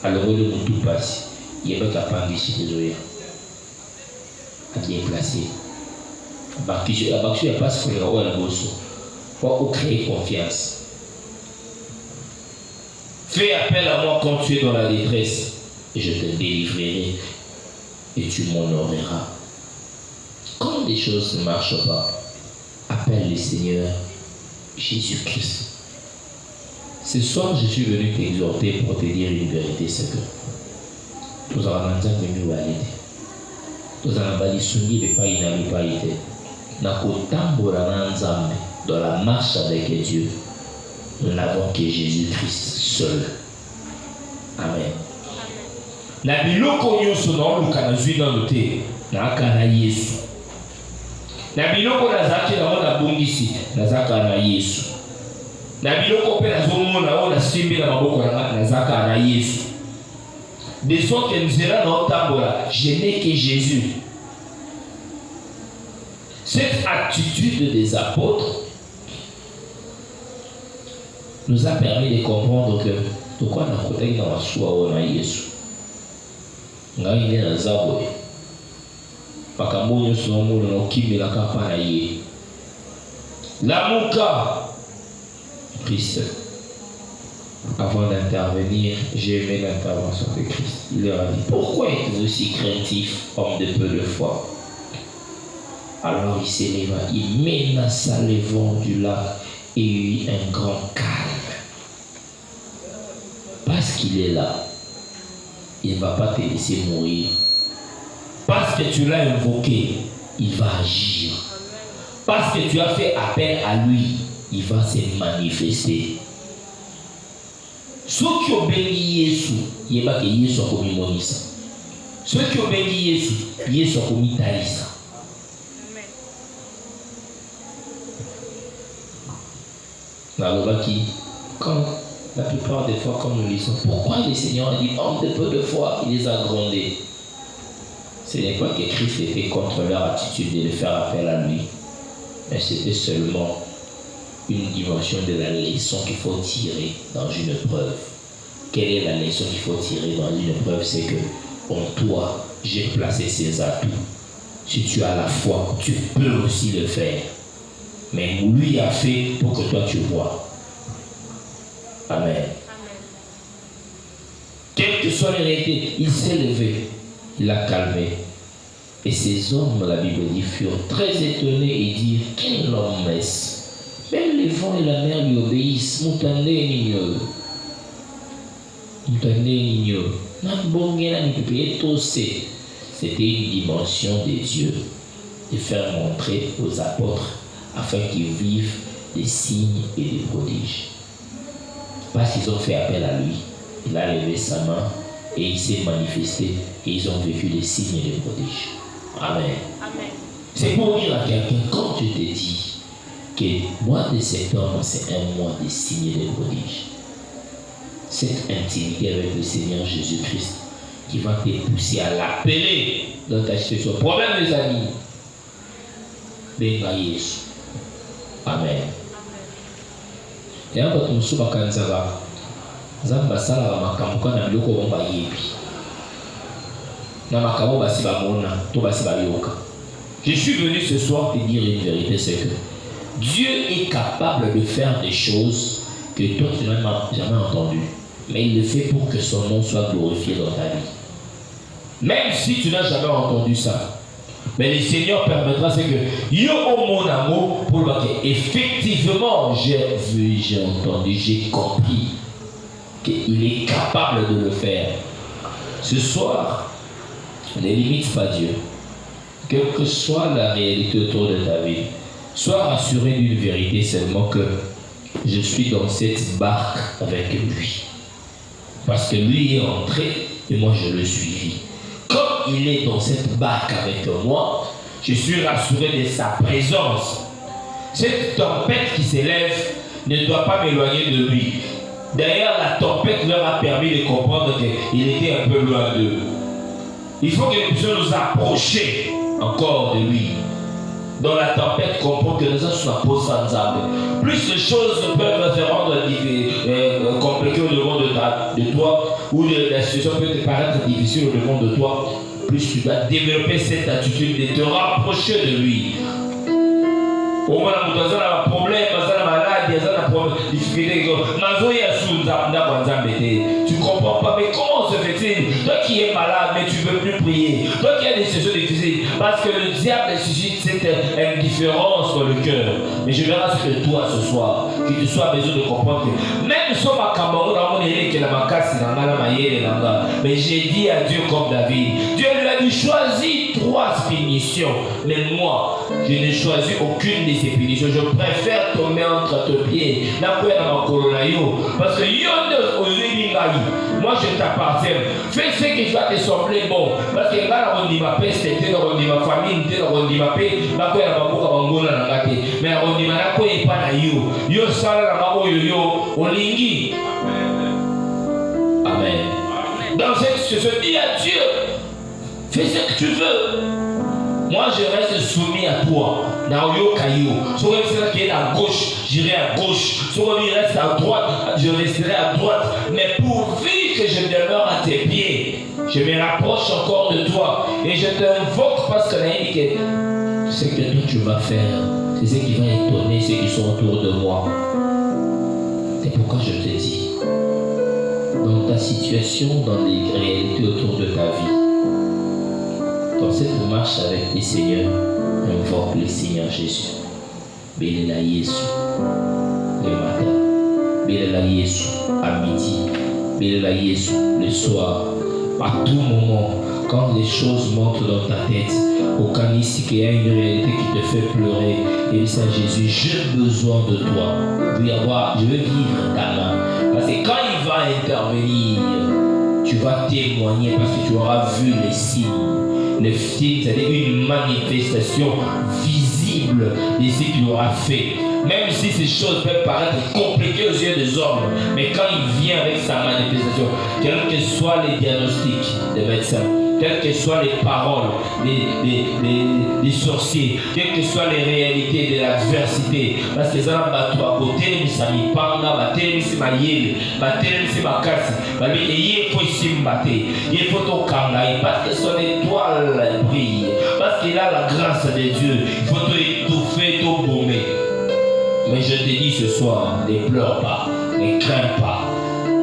alors le mutu passe yebaka pangishi désolé a bien placé bakisho ya passe pour le roi bosso. Faut créer confiance. Fais appel à moi quand tu es dans la détresse et je te délivrerai et tu m'honoreras. Quand les choses ne marchent pas, appelle le Seigneur Jésus-Christ. Ce soir, je suis venu t'exhorter pour te dire une vérité, c'est que nous avons entendu mieux aller. Nous avons balisuni de pas inhabité. Nakotambola nanzambe. Dans la marche avec Dieu, nous n'avons que Jésus-Christ seul. Amen. Na biloko nyonso na luka na zwi na lote na aka na Yesu. Na biloko nazaki na mona bongisi nazaka na Yesu. Na biloko pe nazomona o na simbi na maboko na nazaka na Yesu. De sorte que nzela na otambola, je n'ai que Jésus. Cette attitude des apôtres nous a permis de comprendre que de quoi on a côté dans la soi on a Yesu. Ngai ni na zabo. Pakambo nyoso mo na kimela ka pa na ye. Lamuka Christ. Avant d'intervenir, j'ai aimé l'intervention de Christ. Il leur a dit, pourquoi êtes-vous si craintifs, homme de peu de foi? Alors il s'éleva, il menaça les vents du lac et il eut un grand calme. Parce qu'il est là, il ne va pas te laisser mourir. Parce que tu l'as invoqué, il va agir. Parce que tu as fait appel à lui, il va se manifester. Ceux qui obéissent Jésus, il n'y a pas que Jésus soit commis Monissa. Ceux qui obéissent Jésus soit commis Talisa. Quand la plupart des fois, comme nous lisons, pourquoi le Seigneur a dit homme de peu de foi, il les a grondés. Ce n'est pas que Christ était contre leur attitude de faire appel à lui, mais c'était seulement une dimension de la leçon qu'il faut tirer dans une épreuve. Quelle est la leçon qu'il faut tirer dans une épreuve? C'est que en toi, j'ai placé ces atouts. Si tu as la foi, tu peux aussi le faire. Mais lui a fait pour que toi tu vois. Amen. Amen. Quelle que soit la réalité, il s'est levé, il a calmé. Et ces hommes, la Bible dit, furent très étonnés et dirent, quel homme est-ce? Même les vents et la mer lui obéissent. C'était une dimension des dieux de faire montrer aux apôtres afin qu'ils vivent des signes et des prodiges. Parce qu'ils ont fait appel à lui, il a levé sa main et il s'est manifesté et ils ont vécu des signes et des prodiges. Amen. Amen. C'est pour dire à quelqu'un, quand je te dis que mois de septembre, c'est un mois des signes et des prodiges, cette intimité avec le Seigneur Jésus-Christ qui va te pousser à l'appeler dans ta situation. Problème, mes amis. Benga Yesu. Amen. Et un peu comme ça, Zamba sala makamuka na biloko bomba yebi. Na makamo basi ba mona, to basi ba yoka. Je suis venu ce soir te dire une vérité, c'est que Dieu est capable de faire des choses que toi tu n'as jamais entendues. Mais il le fait pour que son nom soit glorifié dans ta vie. Même si tu n'as jamais entendu ça. Mais le Seigneur permettra, c'est que yo au mon amour pour le que effectivement j'ai vu, j'ai entendu, j'ai compris qu'il est capable de le faire. Ce soir, ne limite pas Dieu. Quelle que soit la réalité autour de ta vie, sois rassuré d'une vérité seulement que je suis dans cette barque avec lui. Parce que lui est entré et moi je le suivi. Comme il est dans cette barque avec moi, je suis rassuré de sa présence. Cette tempête qui s'élève ne doit pas m'éloigner de lui. D'ailleurs, la tempête leur a permis de comprendre qu'il était un peu loin d'eux. Il faut que nous puissions nous approcher encore de lui. Dans la tempête, comprendre que nous sommes sans âme. Plus les choses peuvent se rendre compliquées au-devant de toi, ou la situation peut te paraître difficile au-devant de toi, plus tu dois développer cette attitude de te rapprocher de lui. Au moins, nous avons un problème, nous avons un malade, nous avons une difficulté. Tu ne comprends pas, mais comment se fait-il? Toi qui es malade, mais tu ne veux plus prier. Toi qui as des situations difficiles, parce que le diable suscite cette indifférence dans le cœur. Mais je vais rassurer toi ce soir, que tu sois besoin de comprendre que même si on m'a mais j'ai dit à Dieu comme David, Dieu lui a dit choisis 3 punitions. Mais moi, je n'ai choisi aucune de ces punitions. Je préfère tomber entre tes pieds. Parce que moi je t'appartiens. Fais ce qui va te sembler bon. Parce que on dit ma paix, c'était on dit ma famille, on dit ma paix, mais on dit ma paix n'est pas là. Yo sala la yo olingi. Amen. Dans cette situation, dis à Dieu, fais ce que tu veux. Moi, je reste soumis à toi. Si on est à gauche, j'irai à gauche. Si on reste à droite, je resterai à droite. Mais pourvu que je demeure à tes pieds, je me rapproche encore de toi. Et je t'invoque parce que ce que toi tu vas faire, c'est ce qui va étonner ceux qui sont autour de moi. C'est pourquoi je te dis, dans ta situation, dans les réalités autour de ta vie, dans cette marche avec les seigneurs, invoque le Seigneur Jésus. Béléla Yesu le matin, Béléla Yesu à midi, Béléla Yesu le soir, à tout moment. quand les choses montent dans ta tête, aucun ici qu'il y a une réalité qui te fait pleurer, et dis à Jésus, j'ai besoin de toi. Je veux vivre ta main. Parce que quand il va intervenir, tu vas témoigner parce que tu auras vu les signes. Les signes, c'est-à-dire une manifestation visible de ce qu'il aura fait. Même si ces choses peuvent paraître compliquées aux yeux des hommes, mais quand il vient avec sa manifestation, quels que soient les diagnostics des médecins, quelles que soient les paroles des sorciers, quelles que soient les réalités de l'adversité, parce que ça va à côté, mais ça m'y parle, c'est ma yéle, c'est ma casse, il faut ici me battre, il faut au kangaï, parce que son étoile brille, parce qu'il a la grâce de Dieu, il faut étouffer, bomber. Mais je te dis ce soir, ne pleure pas, ne crains pas,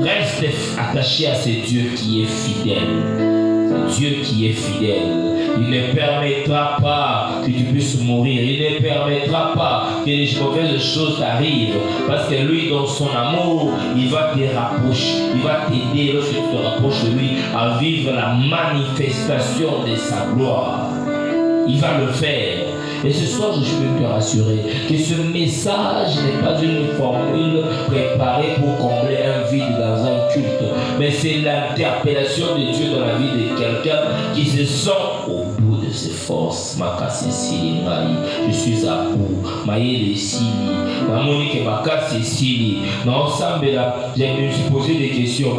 reste attaché à ce Dieu qui est fidèle. Dieu qui est fidèle, il ne permettra pas que tu puisses mourir, il ne permettra pas que les mauvaises choses t'arrivent, parce que lui, dans son amour, il va te rapprocher, il va t'aider lorsque tu te rapproches de lui à vivre la manifestation de sa gloire. Il va le faire. Et ce soir, je suis venu te rassurer que ce message n'est pas une formule préparée pour combler un vide dans un culte, mais c'est l'interpellation de Dieu dans la vie de quelqu'un qui se sent au bout de ses forces. Je suis à bout. Je me suis posé des questions.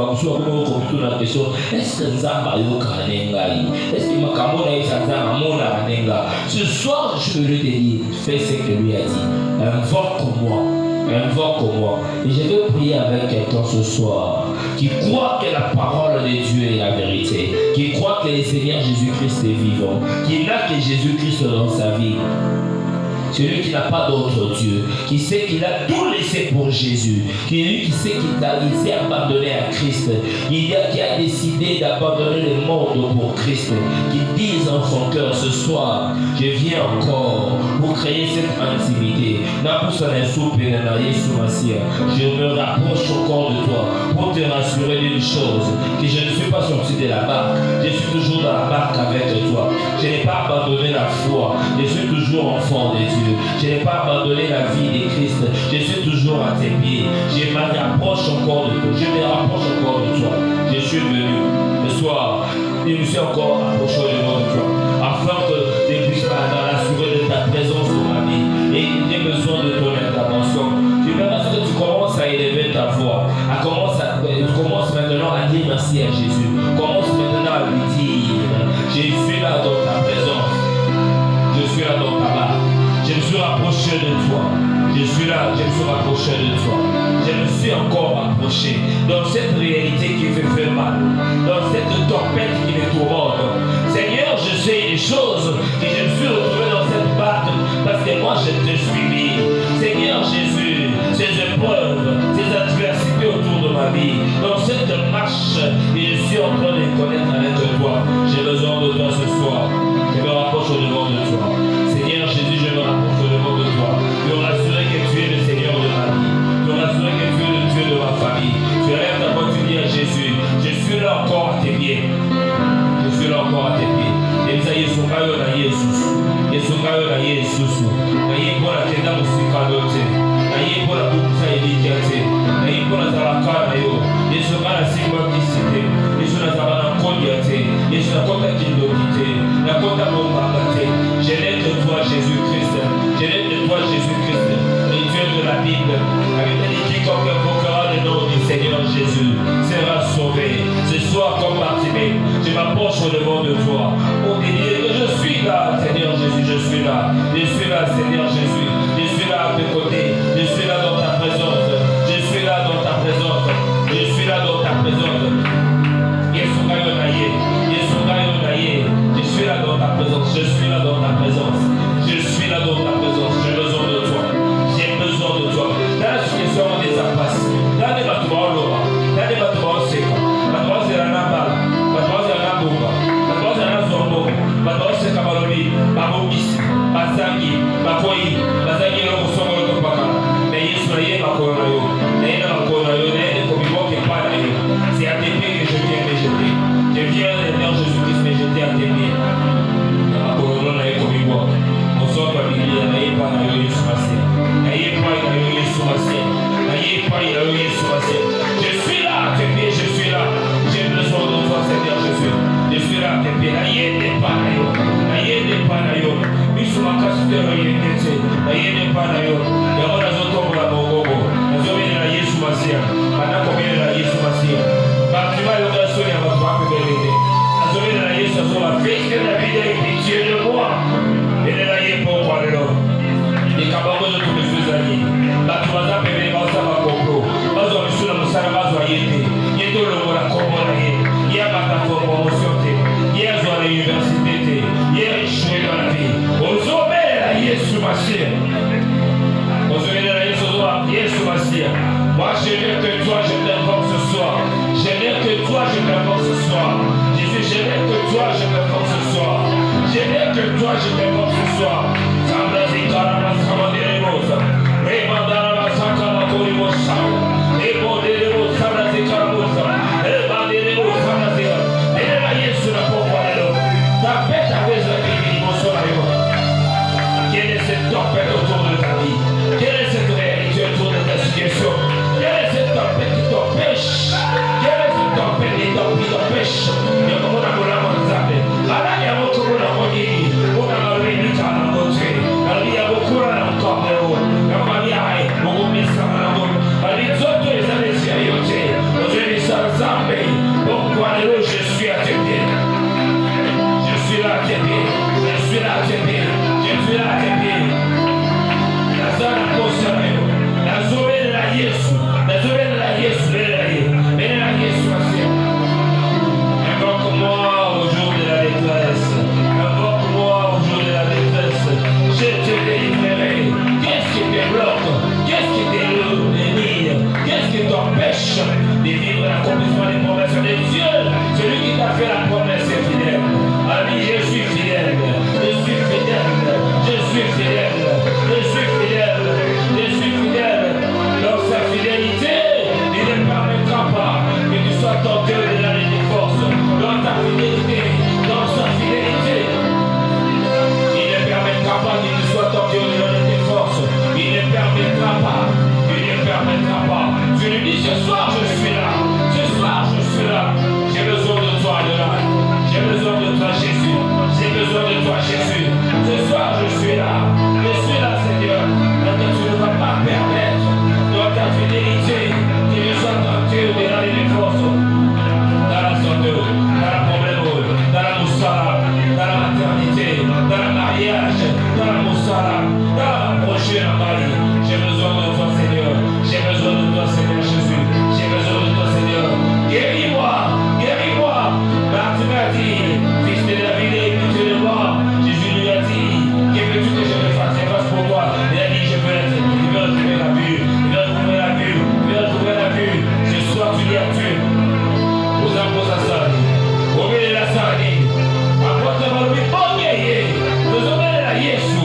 Est-ce que ce soir, je veux te dire, fais ce que lui a dit. Invoque-moi. Invoque-moi. Et je vais prier avec quelqu'un ce soir qui croit que la parole de Dieu est la vérité, qui croit que le Seigneur Jésus-Christ est vivant, qui n'a que Jésus-Christ dans sa vie. Celui qui n'a pas d'autre Dieu, qui sait qu'il a tout laissé pour Jésus, qui sait qu'il s'est abandonné à Christ, qui a décidé d'abandonner le monde pour Christ, qui dise en son cœur ce soir, je viens encore pour créer cette intimité. Je me rapproche encore de toi pour te rassurer d'une chose, que je ne suis pas sorti de la barque, je suis toujours dans la barque avec toi. Je n'ai pas abandonné la foi, je suis toujours enfant de Dieu. Je n'ai pas abandonné la vie de Christ. Je suis toujours à tes pieds. Je me rapproche encore de toi. Je me rapproche encore de toi. Je suis venu ce soir. Je me suis encore approché de toi. Afin que tu puisses m'assurer de ta présence dans ma vie. Et j'ai besoin de ton intervention. Tu verras que tu commences à élever ta voix. Tu commences maintenant à dire merci à Jésus. Commence maintenant à lui dire, je suis là dans ta présence. Je suis là dans ta barre. Je me suis rapproché de toi. Je suis là, je me suis rapproché de toi. Je me suis encore rapproché dans cette réalité qui me fait mal, dans cette tempête qui me tourmente. Seigneur, je sais des choses que je me suis retrouvé dans cette barque parce que moi je te suivi. Seigneur Jésus, ces épreuves, ces adversités autour de ma vie, dans cette marche, et je suis en train de connaître avec toi. J'ai besoin de toi ce soir. Je me rapproche au devant de toi. Seigneur Jésus, je me rapproche au devant de toi. Pour rassurer que tu es le Seigneur de ma vie. Pour rassurer que tu es le Dieu de ma famille. Tu lèves ta voix, tu dis à Jésus, je suis là encore à tes pieds. Je suis là encore à tes pieds. Et ça y est, son caillou na Jésus. Et son caillou na Jésus. Na y est pour la tenda musicalote. Na y est pour la boucle éligiate. Na y est pour la zaraka na yo. Et ce cas la simba qui cité. Et ce la zarana kondiate. Et ce la kota qui l'okite. La kota bombagate. Je n'ai de toi Jésus-Christ. Je n'ai de toi Jésus-Christ. Le Dieu de la Bible. Avec dit quiconque invoquera le nom du Seigneur Jésus sera sauvé. Ce soir comme Bartimée, je m'approche au devant de toi. Pour te dire que je suis là, Seigneur Jésus, je suis là. Je suis là, Seigneur Jésus. Je suis là à tes côtés. Je suis là dans ta présence. Je suis là dans ta présence. Je suis là dans ta présence. Je suis là dans ta présence. Je suis là dans ta présence. Je suis là dans ta présence. J'ai besoin de toi. J'ai besoin de toi. Dans la situation des apasses. Dans les bâtiments Lora. Dans les bâtiments Seka. Bâtiments Zeranaba. Bâtiments Zeranabouba. Bâtiments Zeranazombo. Bâtiments Seka Balobi. Babobis. Bazangi. Bakoyi. motema yekete ayene pana yo yamona zotombola bongobo nazobelela Yesu Masia banakobelela Yesu Masia batima yoga soni ya bato bapebelele nazobelela Yesu azoba fils de David ait pitié de moi belela ye pokwa lelo likabango zoto misuzani bato baza pebele baosa bakoblo bazwa misuna mosala bazwa ye te ye tolongola kombo na ye ye abata promotion te ye azwa na université te ye échoué dans la vie ozobelela Yesu Masia ozobelela Yesu Masia. Moi j'aimerais que toi je t'invoque ce soir. J'aimerais que toi je t'invoque ce soir. Jésus, j'aimerais que toi je t'invoque ce soir. J'aimerais que toi je t'invoque ce soir. Quelle est cette tempête autour de ta vie? Quelle est cette réalité autour de ta situation? Quelle est cette tempête qui t'empêche? Quelle est cette tempête qui t'empêche? Il y a comme on a volé mon zappé. Alors il y a beaucoup de monde qui on a volé du temps à montrer. Alors il y a beaucoup de monde encore de l'eau. La famille a été, on met ça dans la route. Alors les autres, les années sérieuses. Aujourd'hui, ça zappé. Pourquoi l'eau, je suis à tes pieds? Je suis là à tes pieds. Je suis là à tes pieds. Je suis là à tes pieds. Nazana Kosayo, Nazobela Yesu, Nazobela Yesu, Bela Yesu Masia. Invoque-moi au jour de la détresse, invoque-moi au jour de la détresse. Je te délivrerai. Qu'est-ce qui te bloque? Qu'est-ce qui te lie? Qu'est-ce qui t'empêche de vivre l'accomplissement des promesses de Dieu? Celui qui t'a fait la promesse est fidèle. Ami, je suis fidèle, je suis fidèle, je suis fidèle, je suis fidèle, je suis fidèle. Dans sa fidélité, il ne permettra pas que tu sois tenté de la des forces. Dans ta fidélité, dans sa fidélité, il ne permettra pas que tu sois tenté de la des forces. Il ne permettra pas, il ne permettra pas. Tu lui dis ce soir je suis là, ce soir je suis là. J'ai besoin de toi, Adonai. J'ai besoin de toi, Jésus. J'ai besoin de toi, Jésus. Ce soir, je suis là. Je suis là, Seigneur. Parce que tu ne vas pas permettre, dans ta fidélité, que je sois tenté de regarder les forces. Dans la santé, dans la problème, dans la moussala, dans la maternité, dans le mariage, dans la moussala, dans la prochaine mari. J'ai besoin de toi, Seigneur. J'ai besoin de toi, Seigneur Jésus. J'ai besoin de toi, Seigneur. Guéris-moi, guéris-moi. Tu m'as dit, fils de David, pitié de moi. Jésus lui a dit, que veux-tu que je me fasse pour toi? Il a dit, je veux retrouver la vue, il veut retrouver la vue, il veut retrouver la vue. Ce soir, tu lui as tué. Aux impôts à Sani, au milieu de la Sani, apporte le mal, bon guerrier, nous emmène à Yesu,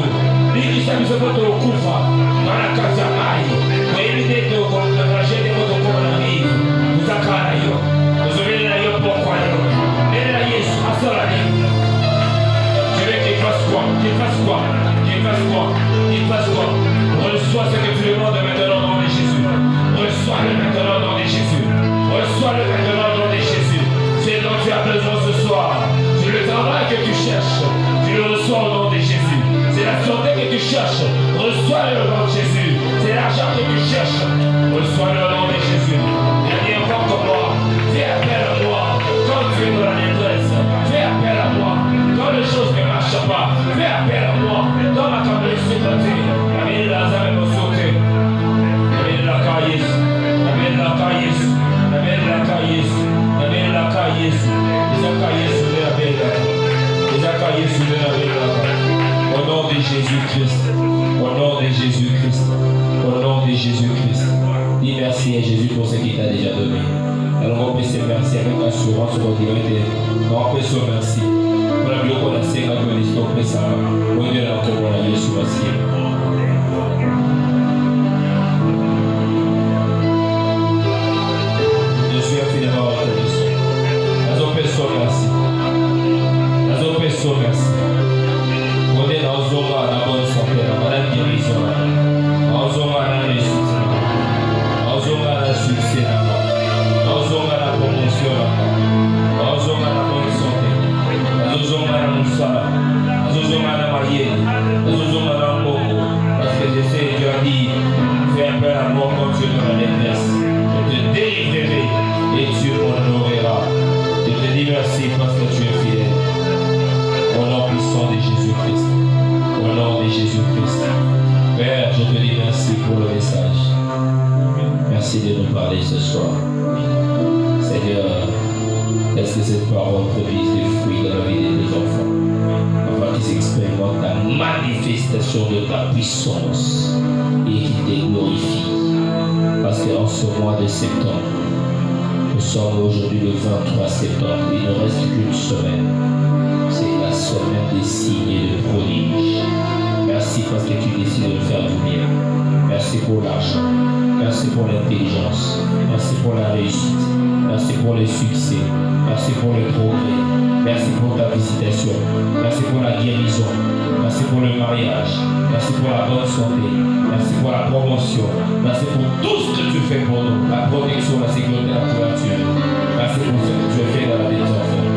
lui qui s'est mis au au Koufa, dans la Kazamaï, pour éviter de ranger des motos pour la vie, nous accueillons, nous emmène à Yo pourquoi je veux qu'il fasse quoi? Qu'il fasse quoi? Qu'il fasse quoi? Qu'il fasse quoi? Reçois ce que tu demandes maintenant dans le nom de Jésus. Reçois-le maintenant dans le nom de Jésus. Reçois-le maintenant dans le nom de Jésus. C'est dont tu as besoin ce soir. C'est le travail que tu cherches. Tu le reçois au nom de Jésus. C'est la santé que tu cherches. Reçois-le au nom de Jésus. C'est l'argent que tu cherches. Reçois-le au nom de Jésus. Il a dit encore comme moi. Fais appel à moi. Quand tu es dans la détresse, fais appel à moi. Quand les choses ne marchent pas, fais appel à moi. Dans ma table de sécurité, la vie de Lazare est sauté. La vie de la caïs, la vie de la caïs, la vie de la caïs, la vie de la caïs, les acaïs de la vie de la caïs, les acaïs de la vie de la caïs. Au nom de Jésus-Christ, au nom de Jésus-Christ, au nom de Jésus-Christ. Dis merci à Jésus pour ce qu'il t'a déjà donné. Alors on peut se merci avec assurance sur votre divinité. On peut se merci. Pour la gloire qu'on a séqué avec l'histoire précédente. On est là pour la Jésus merci. Je suis infiniment reconnaissant. Nous on peut se merci. Nous on peut se merci. On est dans la bonne santé, dans la guérison. Dans la réussite. Dans la succès. Dans la promotion, dans la bonne santé, dans la Merci de nous parler ce soir. Seigneur, laisse que cette parole produise des fruits dans la vie de tes enfants, afin qu'ils expérimentent la manifestation de ta puissance et qu'ils te glorifient. Parce qu'en ce mois de septembre, nous sommes aujourd'hui le 23 septembre, il ne reste qu'une semaine. C'est la semaine des signes et de prodiges. Merci parce que tu décides de faire du bien. Merci pour l'argent. Merci pour l'intelligence. Merci pour la réussite. Merci pour le succès. Merci pour le progrès. Merci pour ta visitation. Merci pour la guérison. Merci pour le mariage. Merci pour la bonne santé. Merci pour la promotion. Merci pour tout ce que tu fais pour nous. La protection, la sécurité, la couverture. Merci pour ce que tu as fait dans la vie des enfants.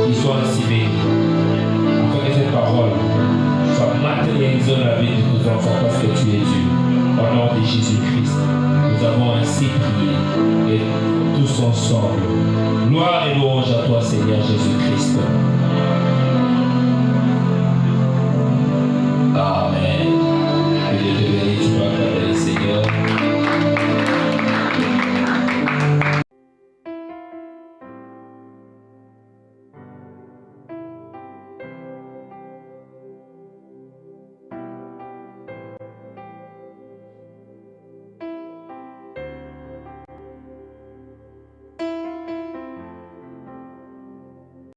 Qu'ils soient ainsi bénis. Afin que cette parole soit matérialisée dans la vie de nos enfants parce que tu es Dieu. Au nom de Jésus-Christ, nous avons ainsi prié et tous ensemble. Gloire et louange à toi, Seigneur Jésus-Christ.